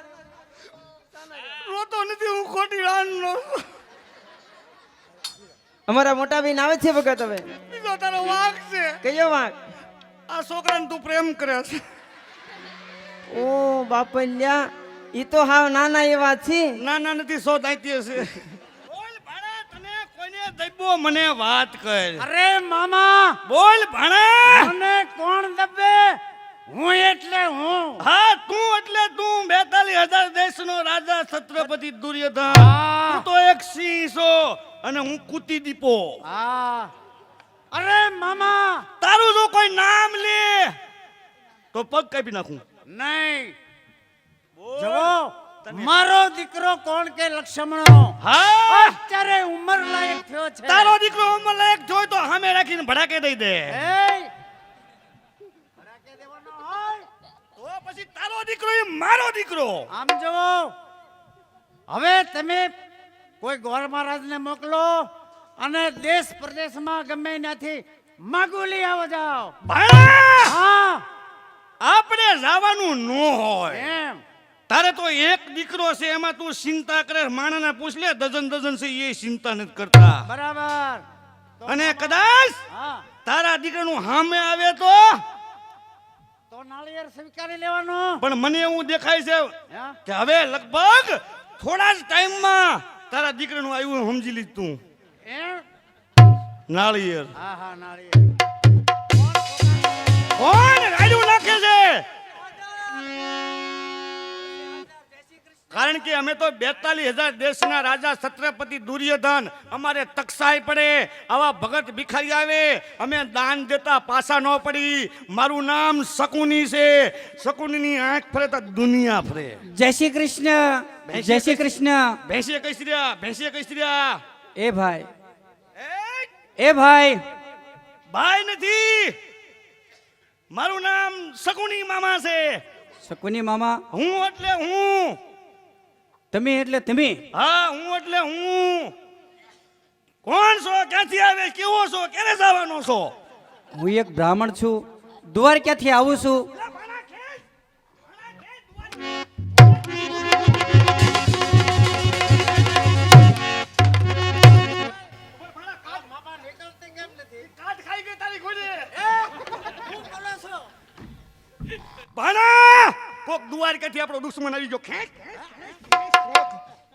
રોતો નથી હું ખોટી રાનનો. અમારા મોટા બેન આવે છે વખત હવે. બીજો તારો વાક છે. કયો વાંક? આ છોકરાને તું પ્રેમ કરે છે. ઓ બાપલ્યા, ઈ તો હાવ નાના એવા છે. ના નથી સો દાંતી હશે. બોલ ભાણા તને કોઈને દબ્બો મને વાત કર. અરે મામા બોલ ભાણા. મને કોણ દબે? હું એટલે હું. હા તું એટલે તું 42,000 દેશનો રાજા છત્રપતિ દુર્યોધન. હા. તું તો એક સિંહ છો અને હું કુતી દીપો. હા. અરે મામા તારું જો કોઈ નામ લે તો પગ કાપી નાખું. નહીં. જો મારો દીકરો કોણ કે લક્ષ્મણો હા અત્યારે ઉંમર લાયક થયો છે. તારો દીકરો ઉંમર લાયક જોઈ તો સામે રાખીને ભડાકે દઈ દે. ભડાકે દેવાનો હોય તો પછી તારો દીકરો એ મારો દીકરો. આમ જુઓ, હવે તમે કોઈ ગોર મહારાજને મોકલો અને દેશ પ્રદેશમાં ગમે ત્યાંથી માગુલી આવો જાઓ. ભાણા હા આપણે જવાનું ન હોય. એમ તારે તો એક દીકરો છે એમાં તું ચિંતા કરે. માણાને પૂછ લે ડઝન છે એ ચિંતા નથી કરતા. બરાબર. તો અને કદાચ હા તારા દીકરાનું સામે આવે તો તો નાળિયેર સ્વીકારી લેવાનું. પણ મને એવું દેખાય છે હા? કે હવે લગભગ થોડા જ ટાઈમમાં તારા દીકરાનું આવ્યું સમજી લીધું તું. એમ નાળિયેર હા હા નાળિયેર કોણ રાડ્યું નાખે છે? કારણ કે અમે તો 42,000 દેશના રાજા છત્રપતિ દુર્યોધન. અમારે તકસાઈ પડે આવા ભગત ભિખારી આવે અમે દાન દેતા પાછા ન પડી. મારું નામ શકુની છે. શકુનીની આંખ ફરે તો દુનિયા ફરે. જય શ્રી કૃષ્ણ. જય શ્રી કૃષ્ણ. ભેંસે કઈ રહ્યા એ ભાઈ, એ ભાઈ, ભાઈ નથી. મારું નામ શકુની મામા છે. શકુની મામા. હું એટલે હું. તમે એટલે તમે. હા હું એટલે હું. કોણ છો? ક્યાંથી આવે? કેવો છો? ક્યારે જવાનો છો? હું એક બ્રાહ્મણ છું, દ્વારકાથી આવું છું. કાટ ખાઈ ગઈ તારી ઘોડી. ભાણા કોક દ્વારકાથી આપણો દુશ્મન આવી ગયો. ખેંચ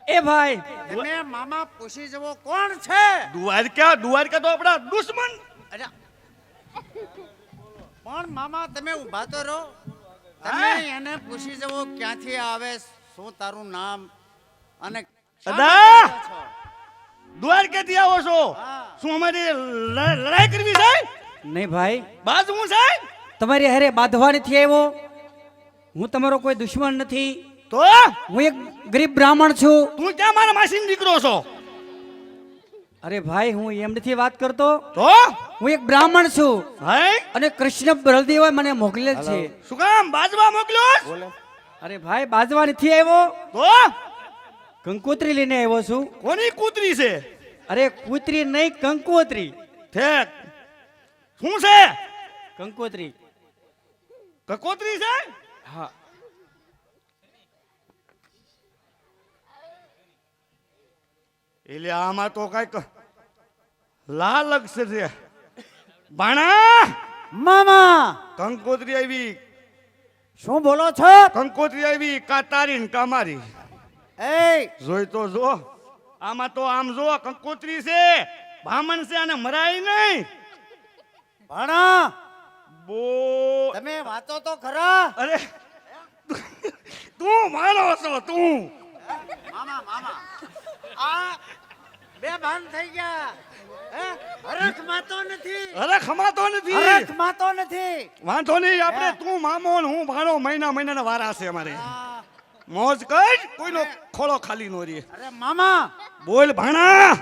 એ ભાઈ, તમે મામા પૂછી જવો કોણ છે? દ્વારકા તો આપણા દુશ્મન. અરે પણ મામા તમે ઊભા તો રહો. તમે એને પૂછી જવો ક્યાંથી આવે, શું તારું નામ અને શા દાદા! માટે આવ્યો છો? દ્વારકાથી આવો છો? હા. શું અમારી લડાઈ કરવી છે? નહીં ભાઈ, બાજુ હું છે? તમારી હારે બાંધવા નથી આવ્યો. હું તમારો કોઈ દુશ્મન નથી. તો હું એક ગરીબ બ્રાહ્મણ છું. તું ક્યાં મારા માસીનો દીકરો છો? અરે ભાઈ, હું એમ નથી વાત કરતો. તો હું એક બ્રાહ્મણ છું હે અને કૃષ્ણ બળદેવે મને મોકલેલ છે. શું કામ બાજવા મોકલ્યો? અરે ભાઈ, બાજવા નથી આવ્યો, તો કંકોત્રી લઈને આવ્યો છું. કોની કૂતરી છે? અરે કૂતરી નહીં, કંકોત્રી. ઠેક શું છે? કંકોત્રી. કકોત્રી છે? હા. એટલે આમાં તો કઈક લાલ અક્ષર છે. ભાણા મામા કંકોત્રી આવી, શું બોલો છો? કંકોત્રી આવી કાતારી ને કામારી. એ જોઈ તો જો, આમાં તો આમ જો કંકોત્રી છે, બ્રાહ્મણ છે અને મરાય નહીં. ભણા બો તમે વાતો તો ખરા. અરે તું માનો છો તું? મામા મામા આ બે ભાન થઈ ગયા. હે? હરખ માતો નથી. અરે ખમાતો નથી. હરખ માતો નથી. વાંધો નહીં, આપણે તું મામો ને હું ભાણો, મહિનાના વારા છે અમારે. આ, મોજ કર, કોઈનો ખોળો ખાલી નો રહે. અરે મામા બોલ ભાણા,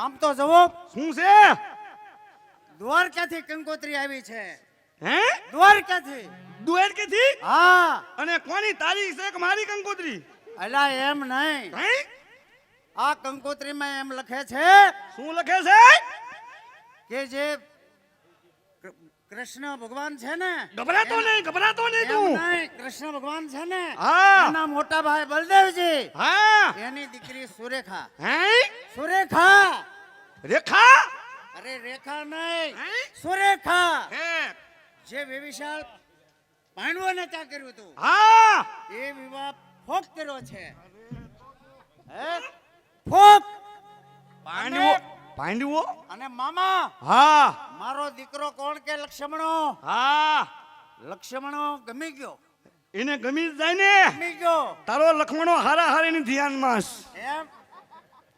આમ તો જવો શું છે? દ્વારકાથી કંકોત્રી આવી છે. હે દ્વારકાથી. દ્વારકાથી? હા અને કોની તારી છે કે મારી કંકોત્રી? અલા એમ નહીં, હે આ કંકોત્રીમાં એમ લખે છે શું લખે છે? કે જે કૃષ્ણ ભગવાન છે ને, ગભરાતો નહીં એમ તું. નહીં, કૃષ્ણ ભગવાન છે ને, હા. એના મોટા ભાઈ બલદેવજી, હા એની દીકરી સુરેખા. હે સુરેખા, રેખા અરે રેખા નહીં, હે? સુરેખા, હે જે વિશાળ પાંડવોને ત્યાં કર્યું હતું હા એ વિવાહ ફોક કર્યો છે. હે? ફોક. પાંડવો. અને મામા હા મારો દીકરો કોણ કે લક્ષ્મણો? હા લક્ષ્મણો ગમી ગયો, એને ગમી જ જાય ને. ગમી ગયો. તારો લખમણો હારા હારીની ધ્યાનમાં છે. એમ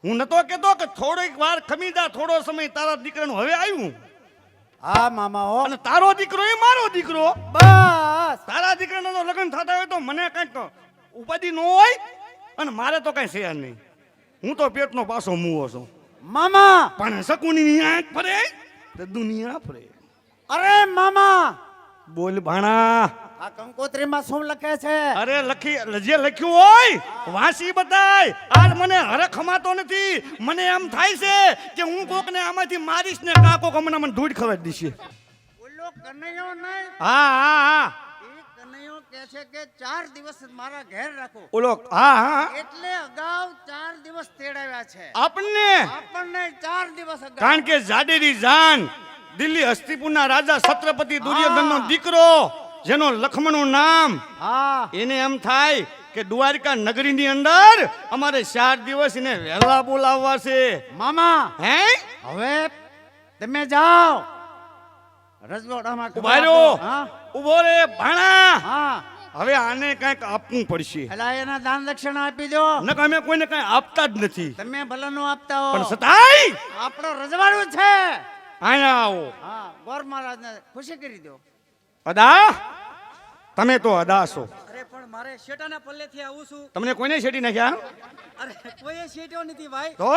હું નતો કેતો કે થોડીક વાર ખમી જા, થોડો સમય તારા દીકરાનું હવે આવ્યું. હા મામા હો. અને તારો દીકરો એ મારો દીકરો. બસ તારા દીકરાના તો લગ્ન થતા હોય તો મને કઈક ઉપાધિ ન હોય, અને મારે તો કઈ છે નહીં. હું તો પેટનો પાછો મુવો છું. મામા. પણ શકુની આંખ ફરે તો દુનિયા ફરે. અરે મામા, બોલ ભાણા. આ કંકોત્રીમાં શું લખે છે? અરે જે લખ્યું હોય વાંચી બતાય. આજ મને હરખ ખમાતો નથી. મને એમ થાય છે કે હું કોકને આમાંથી મારીશ ને કાકો હમણાં મને ધૂળ ખવાઈ દીશે. ઓલો કનૈયો નહીં, હા હા હા એ કનૈયો કહે છે કે 4 દિવસ મારા ઘેર રાખો. ઓલો હા હા એટલે અગાઉ 4 દિવસ તેડાવ્યા છે આપણને. આપણને. 4 દિવસ અગાઉ. કારણ કે જાડેરી જાન દિલ્હી હસ્તિપુરના રાજા છત્રપતિ દુર્યોધનનો દીકરો, જેનો લખમણનું નામ, હા એને એમ થાય કે દ્વારકા નગરીની અંદર અમારે 4 દિવસ એને વહેલા બોલાવવા છે. મામા, હે હવે તમે જાઓ રજવાડામાં. ઉભા રહ્યો. હા ઉભો રે ભાણા. હા. હવે આને કંઈક આપવું પડશે. એલા એના દાન દક્ષિણા આપી દો. નકર અમે કોઈને કંઈ આપતા જ નથી. તમે ભલે નો આપતા હો, પણ છતાંય આપણો રજવાડું છે. અહીંયા આવો. હા, ગોર મહારાજને ખુશી કરી દો. અદા, તમે તો અદા છો. અરે પણ મારે શેટાના પલ્લેથી આવું છું. તમને કોઈને છેડી નાખ્યા? અરે કોઈએ શેટ્યો નથી ભાઈ. તો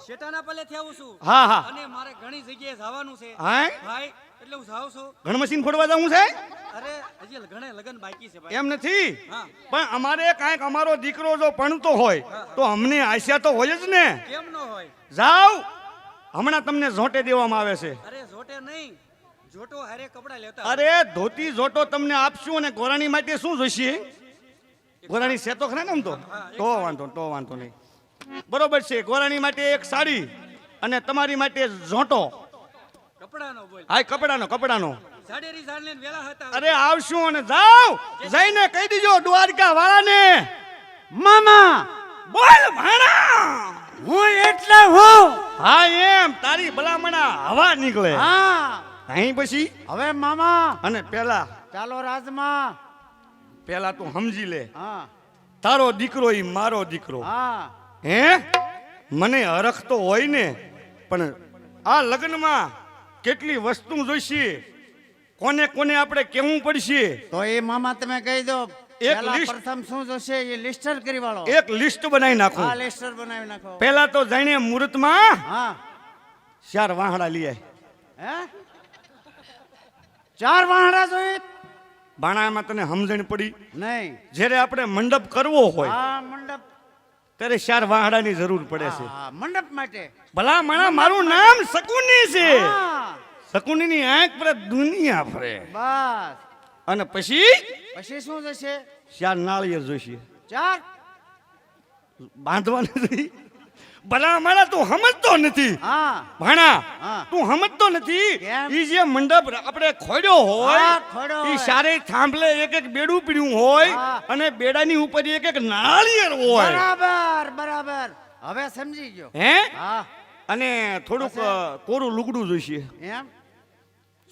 શેટાના પલ્લેથી આવું છું. હા હા અને મારે ઘણી જગ્યાએ જવાનું છે હા ભાઈ, એટલે હું જાઉં છું. ઘણ મશીન ફોડવા જવું છે? અરે હજી ઘણે લગન બાકી છે ભાઈ. એમ નથી, હા. પણ અમારે કાંઈક અમારો દીકરો જો ભણતો હોય તો અમને આશા તો હોય જ ને. કેમ ન હોય? જાઓ, હમણાં તમને ઝોંટે દેવામાં આવે છે. અરે જોટે નહીં, જોટો હારે કપડા લેતા અરે ધોતી જોટો તમને આપશું અને ગોરાણી માટે શું જોઈશે? ગોરાણી છે તો ખરા ને આમ તો વાંધો નહીં. બરોબર છે. ગોરાણી માટે એક સાડી અને તમારી માટે જોટો. કપડાનો બોલ હા, કપડાનો. સાડેરી સાડ લઈને વેલા હતા. અરે આવશું અને જાવ જઈને કહી દીજો દ્વારકા વાળાને. મામા બોલ ભાણા. હું એટલે હું. હા એમ તારી ભલામણા હવા નીકળે. હા અહીં પછી હવે મામા અને પેલા ચાલો રાજમાં. તું સમજી લે, હા તારો દીકરો ઈ મારો દીકરો. હા હે મને હરખ તો હોય ને, પણ આ લગ્નમાં કેટલી વસ્તુ જોઈશે, કોને કોને આપણે કેવું પડશે. તો એ મામા તમે કહી દો. એક પહેલા લિસ્ટ. પ્રથમ શું જોશે એ લિસ્ટર કરી વાળો. એક લિસ્ટ બનાવી નાખો. હા લિસ્ટર બનાવી નાખો. પેલા તો જાણે મુહૂર્તમાં હા 4 વાહડા લઈ આય. હે 4 વાહડા જોઈએ ભાણામાં તને સમજણ પડી? નહીં. જ્યારે આપણે મંડપ કરવો હોય હા મંડપ. ત્યારે 4 વાહડાની જરૂર પડે છે. હા મંડપ માટે. ભલા માણા મારું નામ શકુની છે. હા શકુનીની આંખ પર દુનિયા ફરે. બસ. અને પછી પછી શું જશે? 4 નાળિયેર જોઈશે 4. બાંધવાના નથી. ભલા માણા તું સમજતો નથી. હા ભાણા હા. તું સમજતો નથી. કેમ? ઈ જે મંડપ આપણે ખોડ્યો હોય હા, ખોડ્યો ઈ હોય. સારે થાંભલે એક એક બેડું પીડ્યું હોય હા. અને બેડાની ઉપર એક એક નાળિયેર હોય. બરાબર બરાબર. હવે સમજી ગયો. હે હા અને થોડુંક કોરું લુગડું જોઈશે. એમ.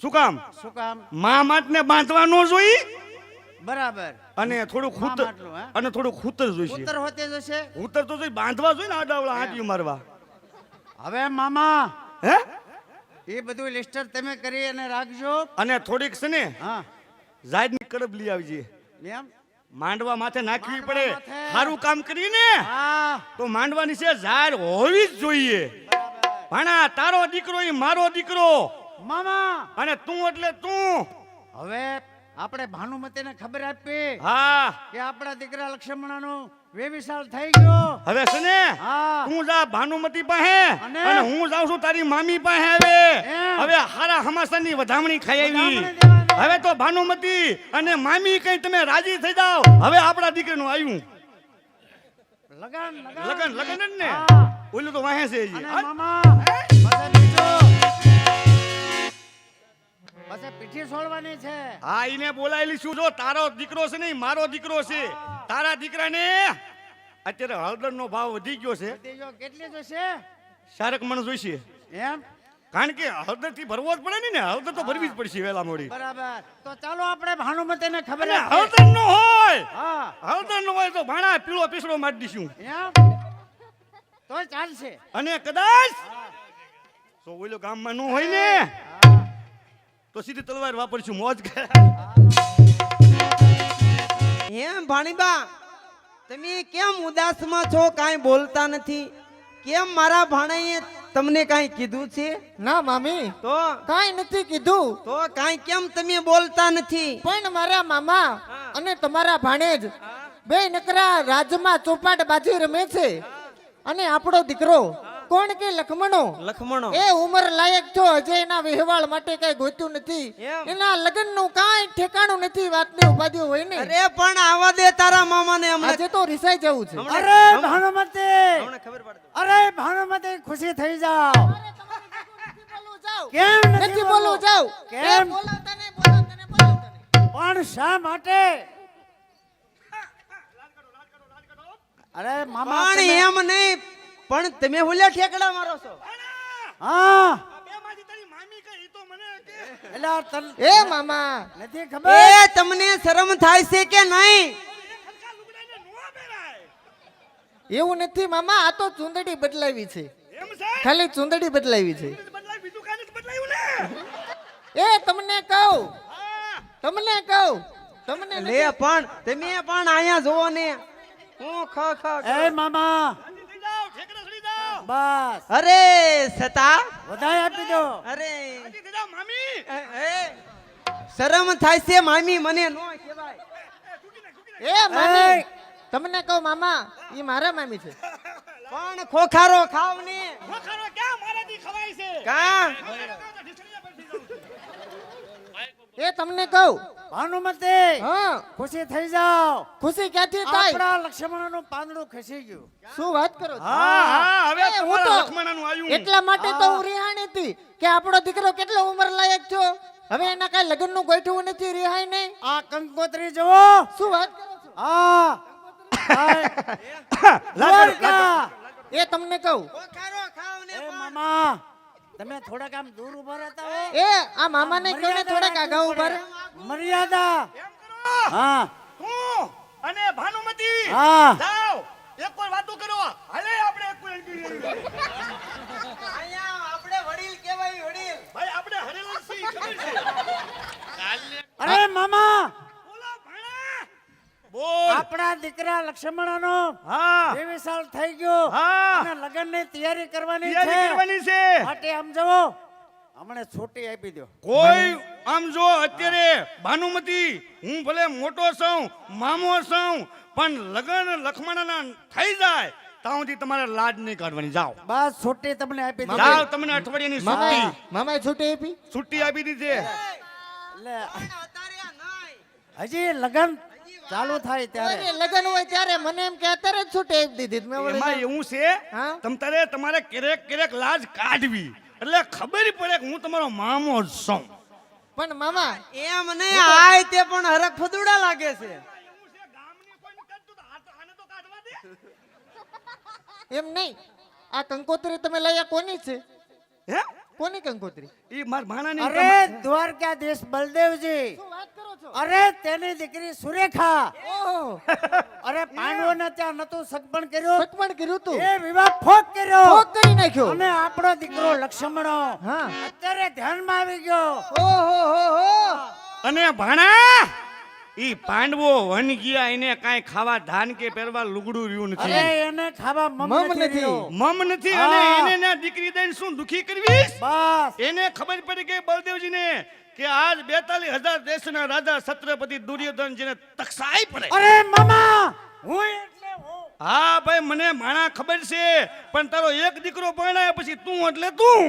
શું કામ? શું કામ? મા માટને બાંધવા ન જોઈ બરાબર. અને થોડું મા ખૂતર માટલું, હે? અને થોડું ખૂતર જોઈશે. ઉત્તર હોતે જશે. ખૂતર તો જોઈ બાંધવા જોઈ ને આડાવડા હાંડિયું મારવા. હવે મામા હે એ બધું લિસ્ટર તમે કરી અને રાખજો. અને થોડીક છે ને હા જાયદની કડબ લઈ આવજે. એમ. માંડવા માથે નાખવી માંડવા પડે. માથે. સારું કામ કરીને હા તો માંડવાની છે ઝાડ હોવી જ જોઈએ. ભાણા તારો દીકરો ઈ મારો દીકરો મામા અને તું એટલે તું. હવે આપણે ભાનુમતીને ખબર આપી હા કે આપણા દીકરા લક્ષ્મણનો વેવિશાળ થઈ ગયો. હવે છે ને હા તું જા ભાનુમતી પાસે અને? અને હું જાઉં છું તારી મામી પાસે. હવે એમ. હવે હારા હમાસાની વધામણી ખાઈ આવી. વધામણી દેવાની. હવે તો ભાનુમતી અને મામી કઈ તમે રાજી થઈ જાઓ. હવે આપણા દીકરાનું આવ્યું લગન લગન લગન જ ને. હા. ઓલું તો વાહે છે ઈ. અને હા? મામા પછી બીજું. પછી પીઠી છોડવાની છે. હા ઈને બોલાયેલી છું. જો તારો દીકરો છે ને ઈ મારો દીકરો છે. તારા દીકરાને અત્યારે હળદરનો ભાવ વધી ગયો છે. બીજો કેટલી જોશે? 4 મણ જોઈશે. એમ. કારણ કે હળદર થી ભરવો જ પડે ને. હળદર તો ભરવી જ પડશે વેલા મોડી. બરાબર. તો ચાલો આપણે ભાનુમતીને ખબર અને આપીએ. હળદર નો હોય હા હળદર નો હોય તો ભાણા પીળો પીસડો મારી દઈશું. એમ. તોય ચાલશે. અને કદાચ તો ઓલો ગામમાં નો હોય ને તો સીધી તલવાર વાપરશું. મોજ કરે. એમ ભાણીબા તમે કેમ ઉદાસમાં છો, કાંઈ બોલતા નથી? કેમ મારા ભાણાએ તમને કાંઈ કીધું છે? ના મામી તો કાંઈ નથી કીધું. તો કાંઈ કેમ તમે બોલતા નથી? પણ મારા મામા અને તમારા ભાણેજ બે નકરા રાજમાં ચોપાટ બાજી રમે છે અને આપણો દીકરો કોણ કે લખમણો લખમણો એ ઉંમર લાયક છો, હજે એના વહેવાળ માટે કઈ ગોત્યું નથી. એમ? એના લગ્નનું કાંઈ ઠેકાણું નથી. વાતની ઉપાધિ હોય ને. અરે પણ આવા દે તારા મામાને હમણાં આજે તો રિસાઈ જવું છે. અરે ભાનુમતી ખબર પડે. અરે ભાનુમતી ખુશી થઈ જાઓ. કેમ નથી બોલવું જાવ. કેમ? બોલાવતા નહીં, બોલાવતા નહીં, બોલાવતા નહીં. પણ શા માટે? અરે મામા પણ તમે- એમ નહીં, પણ તમે હુલ્યા ઠેકડા મારો છો. હા બેમાંથી તારી મામી કઈ ઈ તો મને કે. એટલે આ તન- એ મામા નથી ખબર. એ તમને શરમ થાય છે કે નહીં? હરખા લુગડાને નો પહેરાય. એવું નથી મામા, આ તો ચુંદડી બદલાવી છે. એમ છે? ખાલી ચુંદડી બદલાવી છે. બદલાય બીજું કાંઈ નથી બદલાયું ને. એ તમને કહું, હા. તમને કહું, તમને લે પણ તમે પણ અહીંયા જોવો ને. હું એ મામા રાજી થઈ જાઓ, ઠેકડા સડી જાઓ. બસ અરે સતા, વધારે આપી દો. અરે રાજી થઈ જાઓ, મામી. એ, શરમ થાય છે મામી, મને નો કહેવાય. એ મામી તમને કહું મામા, ઈ મારા મામી છે. પણ ખોખારો ખાવ ને. ખોખારો ક્યાં મારાથી ખવાય છે? કા ઢીસણીયા પર થઈ જાઉં છું. એ તમને કહું ભાનુમતી હા ખુશી થઈ જાઓ ખુશી ક્યાંથી થાય આપણા લક્ષ્મણનું પાંદડું ખસી ગયું શું વાત કરો છો? હા હા હવે એ, હું તમારા તો લક્ષ્મણનું આવ્યું એટલા માટે તો હું રિહાણી હતી કે આપણો દીકરો કેટલો ઉંમર લાયક છો હવે એના કઈ લગ્ન નું ગોઠવું નથી રિહાઈ નહીં આ કંકોત્રી જુઓ શું વાત કરો છો? હા દ્વારકા. એ તમને કહું એ મામા તમે થોડાક આમ દૂર ઉભા રહેતા હો એ આ મામાને કહો ને થોડાક આગા ઉભા રહે મર્યાદા હા હું અને ભાનુમતી હા જાઓ એક કોઈ વાતો કરો હાલે આપણે એક કોઈ ભાઈ આપણે હરેલા છીએ ખબર છે અરે મામા બોલો ભાણા બોલ આપણા દીકરા લક્ષ્મણનો હા 20 સાલ થઈ ગયો હા. અને લગ્નની તૈયારી કરવાની તૈયારી છે કરવાની છે માટે આમ જવો હમણે છૂટી આપી દો કોઈ આમ જો અત્યારે ભાનુમતી હું ભલે મોટો છું મામો છું પણ લગન લક્ષ્મણના થઈ જાય ત્યાં સુધી તમારે લાજ નહીં કાઢવાની જાઓ બસ છૂટી તમને આપી દો જાઓ તમને અઠવાડિયાની મામા છુટ્ટી મામાએ છૂટી આપી છુટ્ટી આપી દીધી છે લે હજી લગ્ન ચાલુ થાય ત્યારે અરે લગ્ન હોય ત્યારે મને એમ કે અત્યારે જ છૂટી આપી દીધી મેં વળી એમાં એવું છે હા? તમારે ક્યારેક લાજ કાઢવી એટલે ખબર પડે કે હું તમારો મામો જ છું પણ મામા એમ નહીં આય તે પણ હરખ ફદુડા લાગે છે એમ નહીં આ કંકોત્રી તમે લાયા કોની છે હે કોની કંકોત્રી ઈ માર ભાણાની અરે દ્વારકાધીશ બલદેવજી શું વાત કરો છો અરે તેની દીકરી સુરેખા ઓહો અરે પાંડવોને ત્યાં નતું સગપણ કર્યું સટપણ કર્યું તું એ વિવાહ ફોક કર્યો ફોક કરી નાખ્યો અને આપણો દીકરો લક્ષ્મણો હા અત્યારે ધ્યાનમાં આવી ગયો ઓહો હો હો અને ભાણા ઈ પાંડવો વન ગયા એને કાંઈ ખાવા ધાન કે પહેરવા લુગડું રહ્યું અરે નથી એને ખાવા મમ મમ નથી નથી. રહ્યો. મમ નથી અને હા. એને ના દીકરી દઈને શું દુખી કરવી બસ એને ખબર પડી કે બળદેવજીને કે આજ 42,000 દેશના રાજા છત્રપતિ દુર્યોધન જેને તકસાઈ પડે અરે મામા હું એટલે હું હા ભાઈ મને માણા ખબર છે પણ તારો એક દીકરો પરણાય પછી તું એટલે તું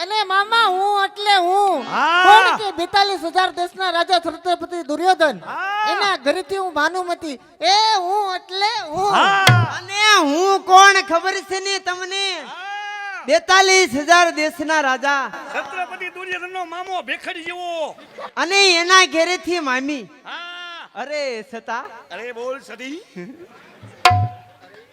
અને મામા હું એટલે હું હા. કોણ કે 42,000 દેશના રાજા છત્રપતિ દુર્યોધન હા. એના ઘરેથી હું ભાનુમતી એ હું એટલે હું હા અને હું કોણ ખબર છે ને તમને 42,000 દેશના રાજા છત્રપતિ દુર્યોધનનો મામો ભેખડ જેવો અને એના ઘેરેથી મામી હા અરે સતા અરે બોલ સદી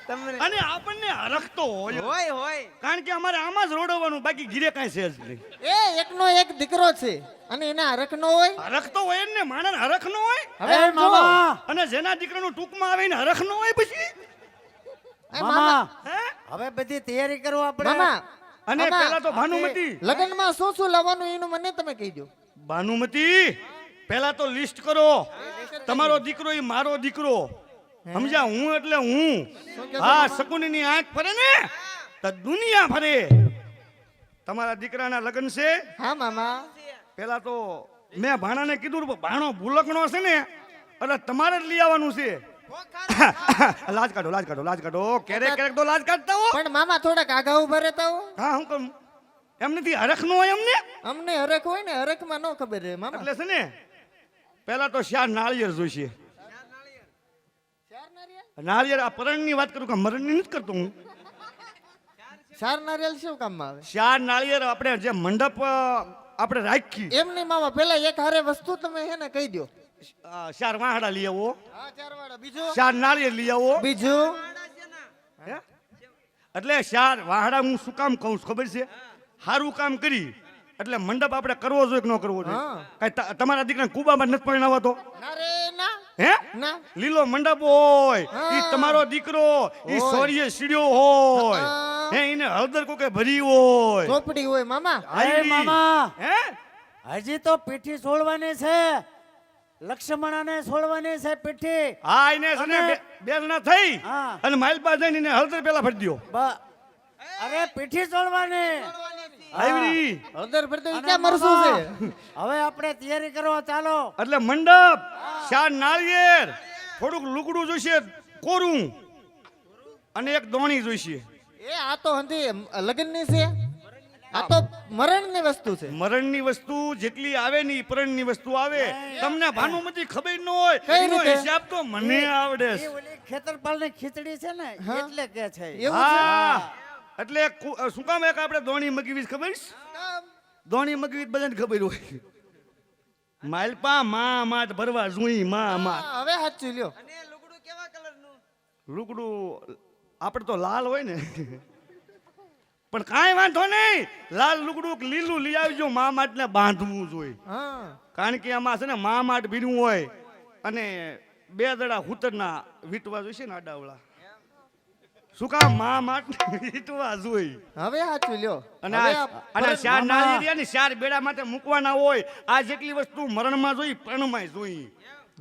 તમને અને આપણને હરખતો હોય હોય કારણ કે અમારે આમાં જ રોડવાનું બાકી ઘીરે કાંઈ છે જ નહીં એ એકનો એક દીકરો છે અને એના હરખ નો હોય હરખતો હોય જ ને માણસ હરખ નો હોય હવે એ આમ જો. મામા અને જેના દીકરાનું ટૂંકમાં આવીને હરખ નો હોય પછી એ મામા હે હવે બધી તૈયારી કરો આપણે મામા અને મામા, પેલા તો ભાનુમતી લગ્નમાં શું શું લાવવાનું એનું મને તમે કહી દો ભાનુમતી પેલા તો લિસ્ટ કરો તમારો દીકરો એ મારો દીકરો સમજ્યા હું એટલે હું હા શકુનીની આંખ ફરે ને તો દુનિયા ફરે તમારા દીકરાના લગ્ન છે હા મામા પેલા તો મેં ભાણાને કીધું ભાણો ભૂલકણો છે ને એટલે તમારે જ લઈ આવવાનું છે લાજ કાઢો ક્યારેક તો લાજ કાઢતા હો પણ મામા થોડાક આગા ઉભા રહેતા હો હા હું કહું એમ નથી હરખ નો હોય અમને અમને હરખ હોય ને હરખમાં ન ખબર રહે મામા એટલે છે ને પેલા તો શાર નાળિયેર જોઈશે નાળિયેર આ પરણની વાત કરું કે મરણની નથી કરતો હું ચાર નારિયેલ શું કામમાં આવે શાર નાળિયેર આપણે જે મંડપ આપણે રાખી એમ નહીં મામા પેલા એક હારે વસ્તુ તમે હે ને કહી દો શાર વાહડા લઈ આવો હા ચાર વાળા બીજું શાર નાળિયેર લઈ આવો બીજું હે? એટલે શાર વાહડા હું શું કામ કહું છું ખબર છે સારું કામ કરી એટલે મંડપ આપણે કરવો જોઈએ કે ન કરવો જોઈએ હા. કાંઈ તમારા દીકરાને કુબામાં નથી પરણાવા તો ના રે ના હે ના લીલો મંડપ હોય હા. ઈ તમારો દીકરો ઈ હોય. સોરીએ સીડ્યો હોય હા. હે એને હળદર કોકે ભરી હોય ચોપડી હોય મામા અરે આયરી. મામા હે હજી તો પીઠી છોડવાની છે લક્ષ્મણને છોડવાની છે પીઠી હા એને છે ને અને- બે જણા થઈ હા. અને માલપા જઈને એને હળદર પેલા ભરી દ્યો અરે પીઠી છોડવાની આયરી હળદર ભરતો ઈ અને ક્યાં મરસું મામા, છે હવે આપણે તૈયારી કરવા ચાલો એટલે મંડપ શાર નાળિયેર થોડુંક લુગડું જોઈશે કોરું અને એક દોણી જોઈશે એ આ તો હંધી લગ્ન ની છે આ તો મરણની વસ્તુ છે. મરણની વસ્તુ જેટલી આવે ને ઈ પરણની વસ્તુ આવે. તમને ભાનુમતી ખબર ન હોય કઈ એનો રીતે? હિસાબ તો મને આવડે એ છે. ઓલી ખેતરપાલની ખીચડી છે ને એટલે કે છે એવું છે? હા એટલે શું કામ એક આપણે દોણી મગવી ખબર છે? દોણી મગવી બધાને ખબર હોય. માલપા માં માટ ભરવા જોઈ માં માટ. હા, હવે સાચું લ્યો. લુગડું આપણે તો લાલ હોય ને પણ કાંઈ વાંધો નહીં. લાલ લુગડું કે લીલું લઈ આવજો. મા માટને બાંધવું જોઈએ. હા કારણ કે એમાં છે ને મા માટ ભીડું હોય અને બે દડા હુતરના વીટવા જોઈશે ને આડાવડા. શું કામ મા માટ વીટવા જોઈ. હવે સાચું લ્યો. અને હવે આ આ અને ફરજ ચાર મામા. નાળિયેર રહ્યા ને ચાર બેડા માટે મૂકવાના હોય. આ જેટલી વસ્તુ મરણમાં જોઈ પરણમાં જોઈ.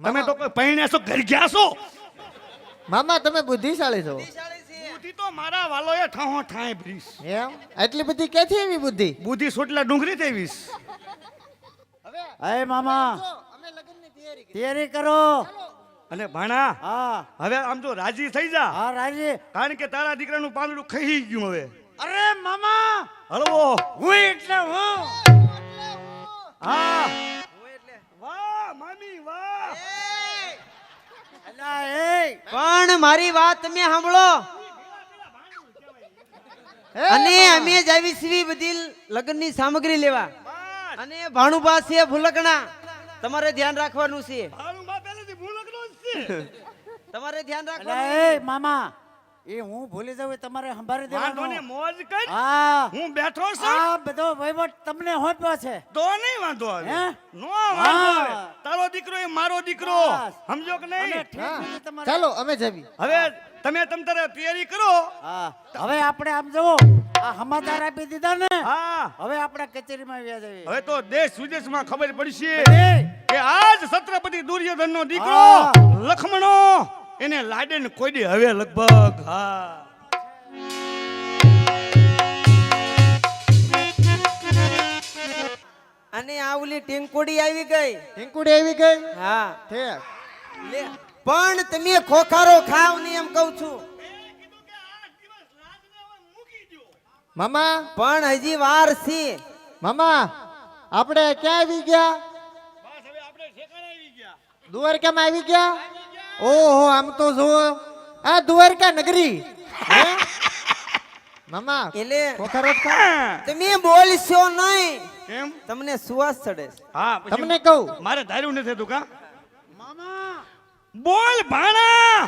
તમે તો કોઈ પૈણ્યા છો ઘર ગયા છો. મામા તમે બુદ્ધિશાળી છો. બુદ્ધિ તો મારા વાલોએ ઠાહો ઠાય ભરીશ. એમ આટલી બધી ક્યાંથી એવી બુદ્ધિ? બુદ્ધિ સોટલા ડુંગરી તેવીસ. હે મામા અમે લગ્નની તૈયારી તૈયારી કરો અને ભાણા હા હવે આમ તો રાજી થઈ જા. હા રાજી. કારણ કે તારા દીકરાનું પાંદડું ખાઈ ગયું હવે. અરે મામા હળવો. હું એટલે હું હા વાહ મામી વાહ. અલા એ પણ મારી વાત તમે સાંભળો. અને અમે જ આવી છીએ બધી લગ્નની સામગ્રી લેવા. અને ભાણુ પાસે ભૂલકણા તમારે ધ્યાન રાખવાનું છે. મારું બા પહેલેથી ભૂલકડો જ છે. તમારે ધ્યાન અલા રાખવાનું. એ મામા એ હું ભૂલી જાઉં એ તમારે સંભાળી વાંધો ને દેવાનું. મોજ કર. હા હું બેઠો છું આ બધો વહીવટ તમને હોપ્યો છે. તો નહીં વાંધો આવે. હે? નો વાંધો આવે. હા. તારો દીકરો એ મારો દીકરો. બસ. સમજો કે અને નહીં? ઠીક બધું તમારે ચાલો અમે જવી. હવે તમે તારે તૈયારી કરો. હા હવે આપણે આમ જુઓ આ સમાચાર આપી દીધા ને હા હવે આપણે કચેરીમાં વ્યા જઈએ. હવે તો દેશ વિદેશમાં ખબર પડશે એ, કે આજ છત્રપતિ દુર્યોધનનો દીકરો હા. લખમણો એને લાડે ને કોઈ દી હવે લગભગ. હા અને આ ઓલી ટીંકોડી આવી ગઈ. ટીંકુડી આવી ગઈ. હા ઠેક. લે પણ તમે ખોખારો ખાવ ને એમ કહું છું. મામા પણ હજી વાર છે. મામા આપણે ક્યાં આવી ગયા? દ્વારકામાં આવી ગયા. ઓહો આમ તો જુઓ આ દ્વારકા નગરી. હે? મામા એટલે ખોખારો જ ખા. તમે બોલશો નહીં. કેમ? તમને સુવાસ ચડે છે. હા પછી તમને કહું મારે ધાર્યું નથી થતું કા. મામા બોલ ભાણા.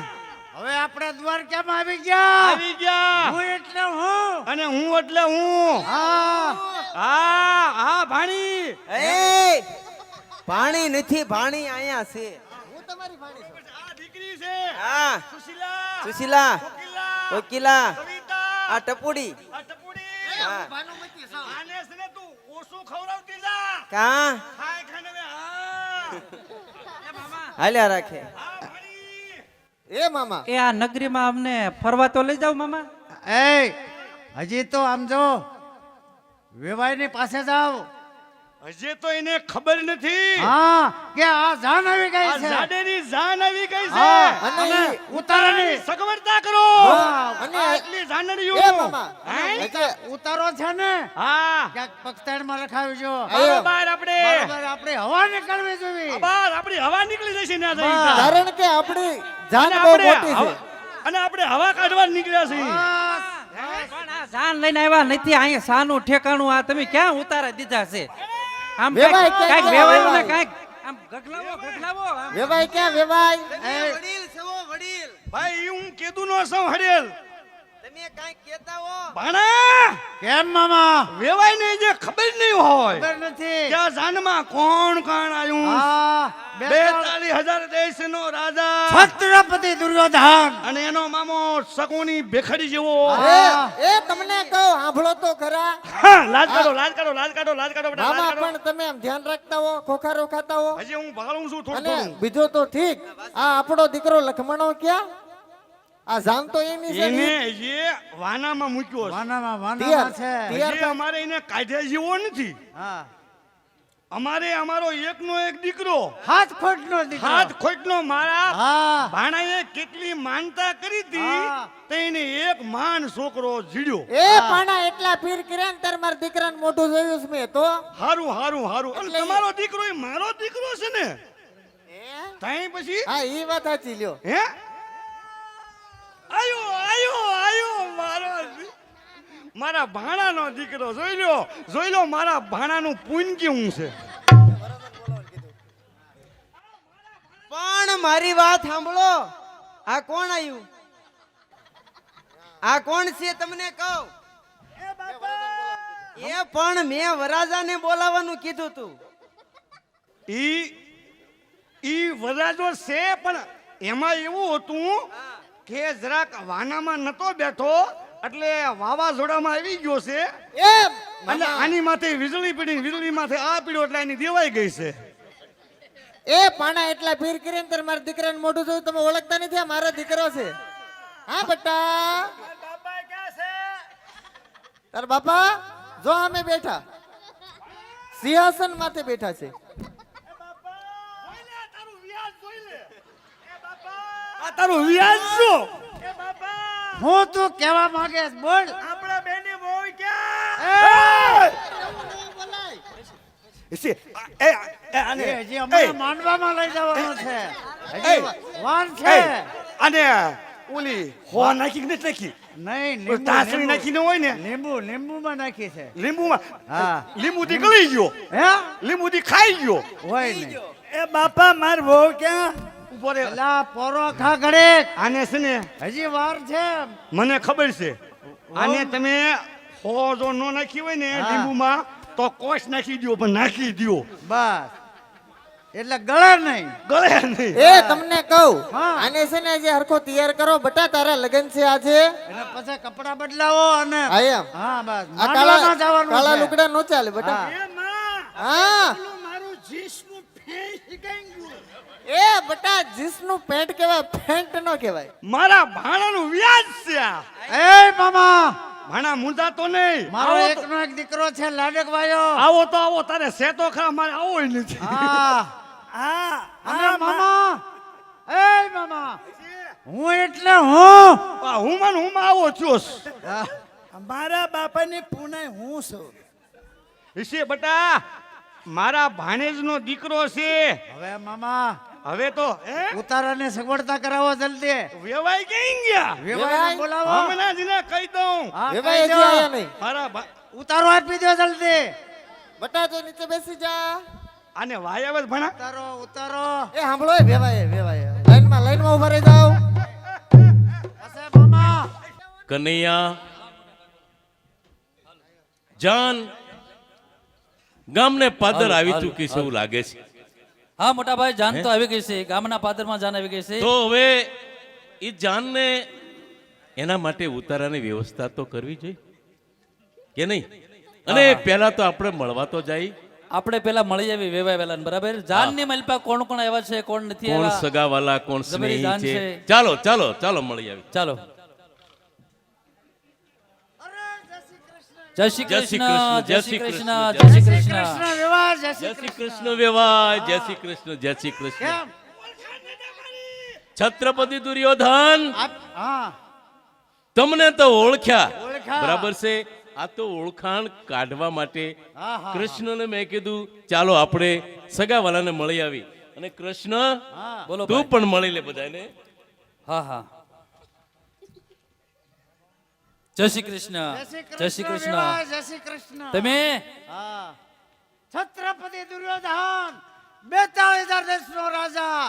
હવે આપણે દ્વારકામાં આવી ગયા. આવી ગયા. હું એટલે હું અને હું એટલે હું. હા હા હા ભાણી. એ પાણી નથી, પાણી અહીંયા છે. હું તમારી ભાણી છું. આ દીકરી છે. હા સુશીલા. સુશીલા, કોકિલા. કોકિલા, કવિતા. આ ટપુડી. આ ટપુડી. હા. આને છે ને તું ઓછું ખવડાવતી જા. કા ખાય ખાને હવે હા. હાલ્યા રાખે. હા ભાણી. એ મામા એ આ નગરીમાં અમને ફરવા તો લઈ જાવ મામા. એ હજી તો આમ જો વેવાઈની પાસે જાઓ. હજી તો એને ખબર નથી. હા કે આ જાન આવી ગઈ આ છે. જાડેની જાન આવી ગઈ છે. હા, અને અને ઈ ઉતારાની સગવડતા કરો. હા, અને આટલી જાનડીઓ. એ મામા હે? હજી ઉતારો છે ને હા ક્યાંક પગતાળમાં રખાવજો. બરાબર આપણે બરાબર આપણે હવા નીકળવી જોઈએ. બસ આપણી હવા નીકળી જશે ને આ જઈ બસ. તા. કારણ કે આપણી જાન અને બહુ આપણે મોટી છે. અને આપણે હવા કાઢવા નીકળ્યા છીએ. બસ. પણ આ જાન લઈને આવ્યા નથી. અહીંયા સાનું ઠેકાણું આ તમે ક્યાં ઉતારા દીધા છે? આમ વેવાય ક્યાં કાંઈક ગયા વેવાયું ને વેવાય? કાંઈક આમ ગગલાવો ગગલાવો આમ. વેવાય ક્યાં વેવાય? વડીલ છો વડીલ. ભાઈ ઈ હું કેદું નો સૌ હડેલ. તમે કાંઈક કહેતા હો. ભાણા કેમ મામા વેવાય ને જે ખબર નહીં હોય ખબર નથી. કે આ જાનમાં કોણ કોણ આવ્યું. હા 42,000 દેશનો રાજા છત્રપતિ દુર્યોધન. અને એનો મામો શકુની ભેખડી જેવો. એ તમને કહું સાંભળો તો ખરા. હા, લાજ કાઢો લાજ કાઢો લાજ કાઢો લાજ કાઢો બેટા, લાજ મામા કાઢો. પણ તમે આમ ધ્યાન રાખતા હો, ખોખારો ખાતા હો. હજી હું ભાળું છું થોડું અને થોડું. બીજો તો ઠીક આ આપણો દીકરો લખમણો ક્યાં? આ જાન તો એની છે એને ને. જે વાનામાં મૂક્યો છે. વાનામાં તિયાર, છે. તિયાર. હજી અમારે એને કાઢ્યા જેવો નથી. હા અમારો એકનો એક દીકરો હાથ ખોટનો દીકરો હાથ ખોટનો મારા હા ભાણાએ કેટલી માનતા કરી હતી હા. તો એને એક માન છોકરો જીડ્યો. એ પાણા એટલા પીર કર્યા ને તાર મારા દીકરાનું મોઢું જોયું છે મેં તો હારું હારું હારું અને એટલે- તમારો દીકરો એ મારો દીકરો છે ને હે? તાઈ પછી હા ઈ વાત સાચી લ્યો હે આયો આયો આયો મારા ભાણાનો દીકરો જોઈ લો મારા ભાણાનું પુણ્ય કેવું છે. પણ મારી વાત સાંભળો આ કોણ આવ્યું આ કોણ છે તમને કહું એ પણ મેં વરાજાને બોલાવવાનું કીધું તું ઈ વરાજો છે પણ એમાં એવું હતું કે જરાક વાનામાં નતો બેઠો એટલે વાવાઝોડામાં આવી ગયો છે એ એટલે આની માથે વીજળી પડી વીજળી માથે આ પીડ્યો એટલે એની દેવાઈ ગઈ છે. એ પાણા એટલા પીર કરીને તાર મારા દીકરાનું મોઢું જોયું તમે ઓળખતા નથી આ મારો દીકરો છે હા બેટા તાર બાપા જો અમે બેઠા સિંહાસન માથે બેઠા છે આ તારું વ્યાજ શું? હું તું કેવા માંગે છે? બોલ આપણા બેની બહુ ક્યાં છે, આને એ હજી અમારે માંડવામાં લઈ જવાનો છે હજી વાન છે અને ઓલી હો નાખી કે નથી નાખી નહીં ઓલી તાસણી નાખી ન હોય ને લીંબુમાં નાખી છે લીંબુમાં હા. લીંબુથી ગળી ગયો હે લીંબુથી ખાઈ ગયો. હોય નહીં એ બાપા માર બહુ ક્યાં ઉભો રે એલા પોરો ખા ઘડે આને છે ને હજી વાર છે મને ખબર છે આને તમે હો જો ન નાખી હોય ને હા. લીંબુમાં તો કોશ નાખી દ્યો પણ નાખી દ્યો બસ એટલે ગળે નહીં ગળે નહીં. એ તમને કહું હા. આને છે ને જે હરખો તૈયાર કરો બટા તારા લગન છે આજે અને પછી કપડા બદલાવો અને હા એમ હા બસ આ માંડવામાં જવાનું કાળા છે. લુગડા નો ચાલે બટા હા. એ માં હા મારું જીસનું ફેસ શીખાઈ ગયું એ બટા જીન્સ નું પેન્ટ કહેવાય પેન્ટ નો કહેવાય મારા ભાણાનું વ્યાજ છે આ. એ મામા ભાણા મુંજા તો નહીં. મારો આવો તો- એકનો એક દીકરો છે લાડક વાયો આવો તો આવો તારે સેતો ખરા મારે આવો નથી. હા હા અને મામા એ મામા હું એટલે હું આ હુંમાં ને હુંમાં આવો ચોસ મારા બાપાની પુનાઈ હું છું છે બટા મારા ભાણેજનો દીકરો છે હવે મામા હવે તો ઉતારાને સગવડતા કરાવો જલ્દી વેવાઈ ક્યાં ગયા વેવાઈને બોલાવો હમણાં જ ને કહી દઉં હા, વેવાઈ કહી હજી દો. આયા નહીં મારા ઉતારો આપી દો જલ્દી બટા તો નીચે બેસી જા આને વાય આવે છે ભણા ઉતારો ઉતારો એ સાંભળો એ વેવાય લાઈનમાં ઉભા રહી જાઓ પાસે મામા કનૈયા જાન ગામને પાદર આવી ચૂકી છે એવું લાગે છે. હા મોટા ભાઈ જાન તો આવી ગઈ છે ગામના પાદરમાં જાન આવી ગઈ છે તો હવે એ જાનને એના માટે ઉતારાની વ્યવસ્થા તો કરવી જોઈએ કે નહીં? અને પહેલા તો આપણે મળવા તો જાય. આપણે પેલા મળી આવી વેવાય વેલાને બરાબર જાન ની મલપા કોણ કોણ આવ્યા છે કોણ નથી કોણ આવ્યા સગાવાલા કોણ જબરી સ્નેહી જાન છે. છે. ચાલો ચાલો ચાલો મળી આવી. ચાલો જય શ્રી કૃષ્ણ જય શ્રી કૃષ્ણ જય શ્રી કૃષ્ણ કૃષ્ણ વિવાહ જય જય શ્રી શ્રી કૃષ્ણ વેવાય જય શ્રી કૃષ્ણ જય શ્રી કૃષ્ણ. કેમ છત્રપતિ દુર્યોધન હા તમને તો ઓળખ્યા ઓળખ્યા. બરાબર છે. આ તો ઓળખાણ કાઢવા માટે હા, હા, કૃષ્ણને મેં કીધું ચાલો આપણે સગાવાલાને મળી આવી અને કૃષ્ણ હા બોલો તું ભાઈ. પણ મળી લે બધાને. હા હા જય શ્રી કૃષ્ણ જય શ્રી કૃષ્ણ વિવાહ જય શ્રી કૃષ્ણ તમે હા છત્રપતિ દુર્યોધન 42,000 દેશનો રાજા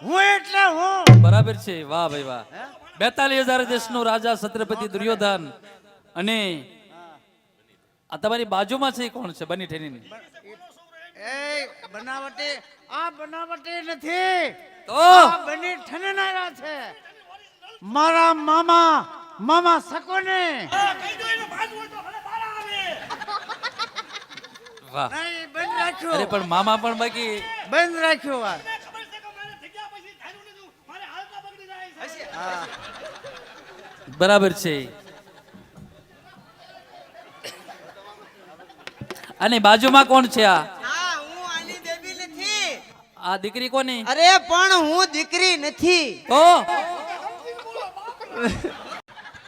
હું એટલે હું બરાબર છે વાહ ભાઈ વાહ 42,000 દેશનો રાજા છત્રપતિ દુર્યોધન અને આ તમારી બાજુમાં છે એ કોણ છે બની ઠેરીની એ બનાવટી આ બનાવટી નથી તો આ બની ઠનનારા છે મારા મામા મામા સકોને વાહ નહીં બંધ રાખ્યું અરે પણ મામા પણ બાકી બંધ રાખ્યું વાત બરાબર છે અને બાજુમાં કોણ છે આ આ દીકરી કોની અરે પણ હું દીકરી નથી. તો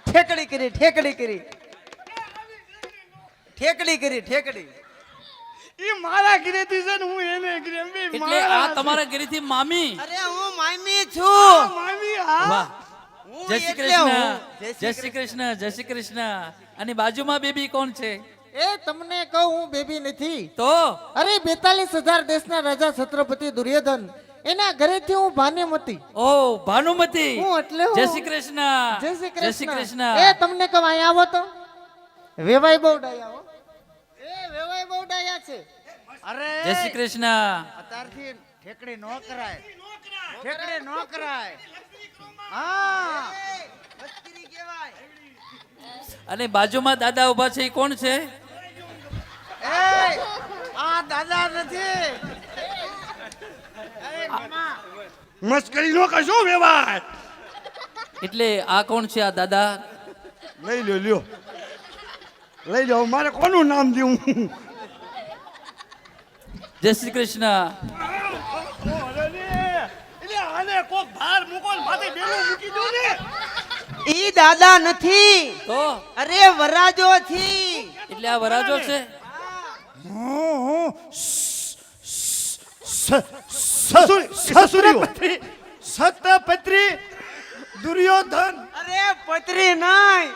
ઠેકડી કરી ઠેકડી કરી ઠેકડી કરી ઠેકડી. ઈ મારા ઘરેથી છે ને હું એને ઘરે એમ બી એટલે મારા આ તમારા ઘરેથી મામી અરે હું મામી છું. મામી હા વાહ હું જય શ્રી એટલે હું. કૃષ્ણ જય શ્રી કૃષ્ણ જય શ્રી કૃષ્ણ. અને બાજુમાં બેબી કોણ છે એ તમને કહું હું બેબી નથી. તો અરે 42,000 દેશના રાજા છત્રપતિ દુર્યોધન એના ઘરેથી હું ભાનુમતી. ઓ ભાનુમતી હું એટલે હું. જય શ્રી કૃષ્ણ જય શ્રી જય શ્રી કૃષ્ણ. કૃષ્ણ. એ તમને કહું અહીંયા આવો તો વેવાઈ બહુ ડાયા હો. એ વેવાઈ બહુ ડાયા છે. અરે જય શ્રી કૃષ્ણ. અત્યારથી ઠેકડી નો કરાય, ઠેકડી નો કરાય. હા અને બાજુમાં દાદા ઉભા છે એ કોણ છે એ આ દાદા નથી. મસ્કરી નો કરશો વ્યવહાર. એટલે આ કોણ છે આ દાદા લઈ લ્યો લ્યો લઈ લ્યો મારે કોનું નામ દઉં જય શ્રી કૃષ્ણ. એટલે આને કોક ભાર મૂકો ને માથે બેલું મૂકી દો ને. ઈ દાદા નથી. તો અરે વરાજો થી. એટલે આ વરાજો છે સસુરી સતપત્રી દુર્યોધન. અરે પત્રી નહીં.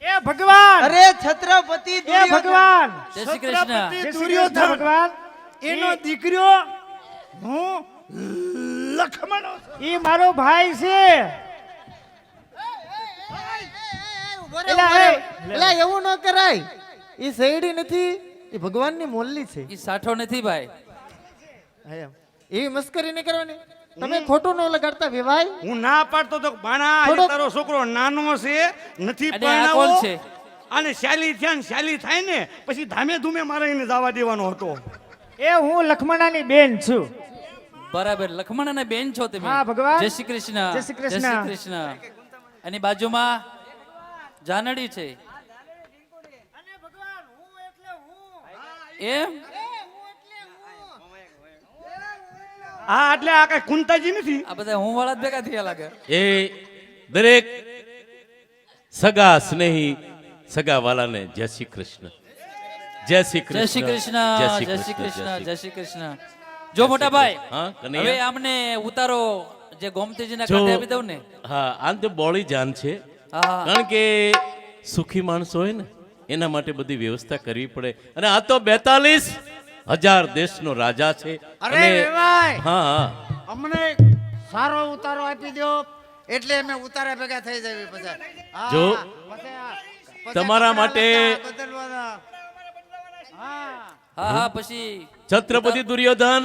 એ ભગવાન અરે છત્રપતિ એ દુર્યોધન. ભગવાન જય શ્રી કૃષ્ણ. છત્રપતિ જય શ્રી દુર્યોધન કૃષ્ણ ભગવાન એનો દીકરો હું લખમણો છું. ઈ મારો ભાઈ છે ઉભો રે, એલા, ઉભો રે. એ. એલા, એવું ન કરાય. ઈ શેરડી નથી, ઈ ભગવાનની મોલ્લી છે. એ સાઠો નથી ભાઈ એવી મસ્કરી નહીં કરવાની. તમે ખોટું ન લગાડતા વેવાય. હું ના પાડતો તો ભાણા આજે થોડોક- તારો છોકરો નાનો છે નથી અને આ કોણ પરણાવો. છે અને શાલી થયા ને શાલી થાય ને પછી ધામે ધૂમે મારે એને જવા દેવાનો હતો. એ હું લખમણાની બેન છું બરાબર લખમણ અને બેન છો તમે હા, ભગવાન. જય શ્રી કૃષ્ણ જય શ્રી કૃષ્ણ. જય શ્રી કૃષ્ણ. અને બાજુમાં જાનડી છે એમ હા એટલે આ કઈ કુંતાજી નથી. આ બધા હું વાળા જ ભેગા થયા લાગે એ દરેક સગા સ્નેહી સગા વાલાને જય શ્રી કૃષ્ણ જય શ્રી જય કૃષ્ણ શ્રી કૃષ્ણ જય શ્રી કૃષ્ણ જય શ્રી કૃષ્ણ. જો મોટા ભાઈ હા, કનૈયા. હવે આમને ઉતારો જે ગોમતીજીના જો કાંઠે આપી દઉં ને હા આમ તો બોળી જાન છે હા કારણ કે સુખી માણસો હોય ને એના માટે બધી વ્યવસ્થા કરવી પડે અને આ તો 42,000 દેશનો રાજા છે. અરે અને વેવાય, હા હા અમને સારો ઉતારો આપી દો એટલે અમે ઉતારે ભેગા થઈ જવી પછી. હા, જો, પછી તમારા કપડાં માટે- બદલવાના. હા હા હા પછી છત્રપતિ દુર્યોધન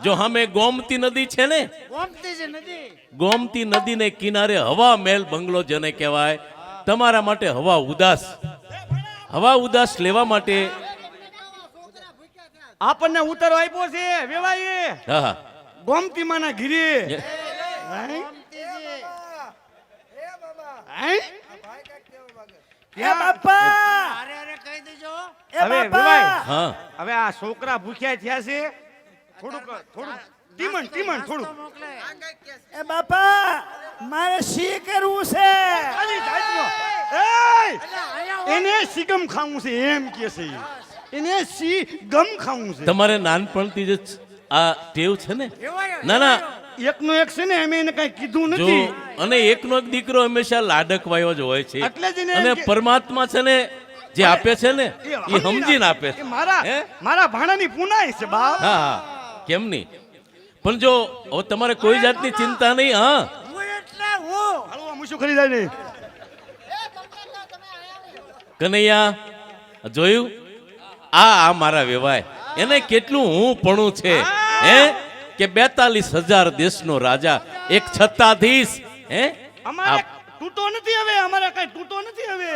જો હમે ગોમતી નદી છે ને ગોમતીજી નથી. ગોમતી નદીને કિનારે હવા મહેલ બંગલો જેને કહેવાય તમારા માટે હવા ઉદાસ લેવા માટે આપણને ઉતારો આપ્યો છે વેવાઈએ હા હા ગોમતી માના ઘીરે. ગોમતીજી. એ બાપા અરે અરે કહી દેજો. એ બાપા હા હવે આ છોકરા ભૂખ્યા થયા છે થોડુંક ટીમણ થોડું નાસ્તો મોકલે. એ બાપા મારે શી કરવું છે એને સિગમ ખાવું છે એમ કે છે ઈ. એને સી ગમ ખાવું છે. તમારે નાનપણથી જ આ ટેવ છે ને ના ના એકનો એક છે ને એમ એને કઈ કીધું જો નથી. અને એકનો એક દીકરો હંમેશા લાડકવાયો જ હોય છે એટલે જ એને અને કે- પરમાત્મા છે ને જે આપે છે ને એ સમજીને આપે એ છે મારા હે? મારા ભાણાની પુનાઈ છે બાપ. હા હા કેમ નહીં પણ જો હવે તમારે કોઈ જાતની ચિંતા નહીં હા હળવા મૂછું ખરીદાય નહીં. કનૈયા જોયું આ મારા વેવાય એને કેટલું હું પણું છે હે કે 42,000 દેશનો રાજા એક છત્તાધીશ હે અમારે તૂટો નથી હવે અમારે કઈ તૂટો નથી હવે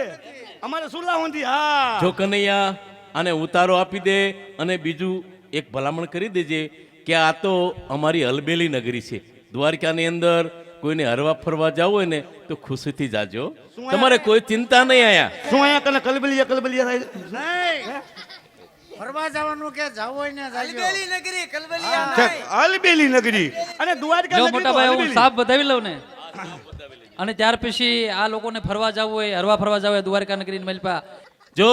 અમારે સુલાવંતી. હા જો કનૈયા આને ઉતારો આપી દે અને બીજું એક ભલામણ કરી દેજે કે આ તો અમારી અલબેલી નગરી છે દ્વારકાની અંદર કોઈને હરવા ફરવા જવું હોય ને તો ખુશીથી જાજો તમારે કોઈ ચિંતા નહીં આયા શું અહીંયા કને કલબલિયા થાય છે? ફરવા જવાનું કે જવું હોય ને જાજો ઠેક, અલબેલી નગરી અને દ્વારકા જો નગરી મોટા તો ભાઈ હું અલબેલી. સાપ બતાવી લઉં ને અને ત્યાર પછી આ લોકોને ફરવા જવું હોય હરવા ફરવા જવું હોય દ્વારકા નગરી મલપા જો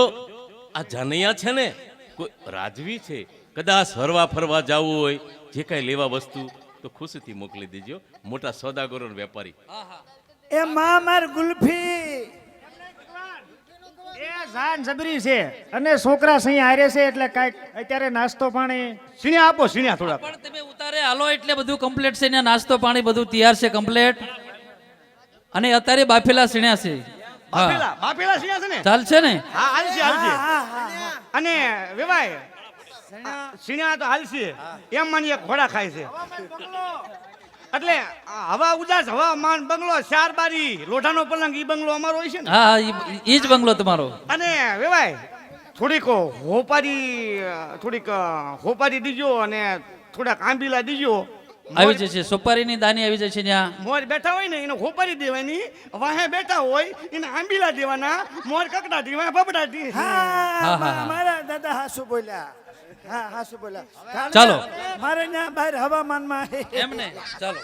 આ જાનૈયા છે ને કોઈ રાજવી છે, કદાચ હરવા ફરવા જવું હોય, જે કાંઈ લેવા વસ્તુ તો ખુશીથી મોકલી દેજો. મોટા સોદાગરો અને વેપારી. એ માં માર ગુલ્ફી એ જાન જબરી છે અને છોકરા સહી હારે છે એટલે કાંઈક અત્યારે નાસ્તો પાણી સીણ્યા આપો, સીણ્યા થોડા. પણ તમે ઉતારે હાલો એટલે બધું કમ્પ્લીટ છે ને નાસ્તો પાણી બધું તૈયાર છે કમ્પ્લીટ અને અત્યારે બાફેલા સીણ્યા છે બાફેલા બાફેલા સીણ્યા છે ને? ચાલશે ને હા, હાલશે હાલશે. અને વેવાય સીણ્યા તો હાલશે એમ માની એક ઘોડા ખાય છે એટલે હવા ઉદાસ હવામાન બંગલો, ચાર બારી, લોઢાનો પલંગ, ઈ બંગલો અમારો હોય છે ને. હા ઈ જ બંગલો તમારો. અને વેવાય થોડીક હોપારી દીજો અને થોડાક આંબીલા દીજો. આવી જશે સોપારીની દાની આવી જશે ત્યાં. મોર બેઠા હોય ને એને હોપારી દેવાની, વાહે બેઠા હોય એને આંબીલા દેવાના, મોર કકડાટી વાહે બબડાટી. હા. મારા દાદા હાસુ બોલ્યા. હા હાસુ બોલ્યા. ચાલો. મારે ત્યાં બહાર હવામાનમાં એમ ને ચાલો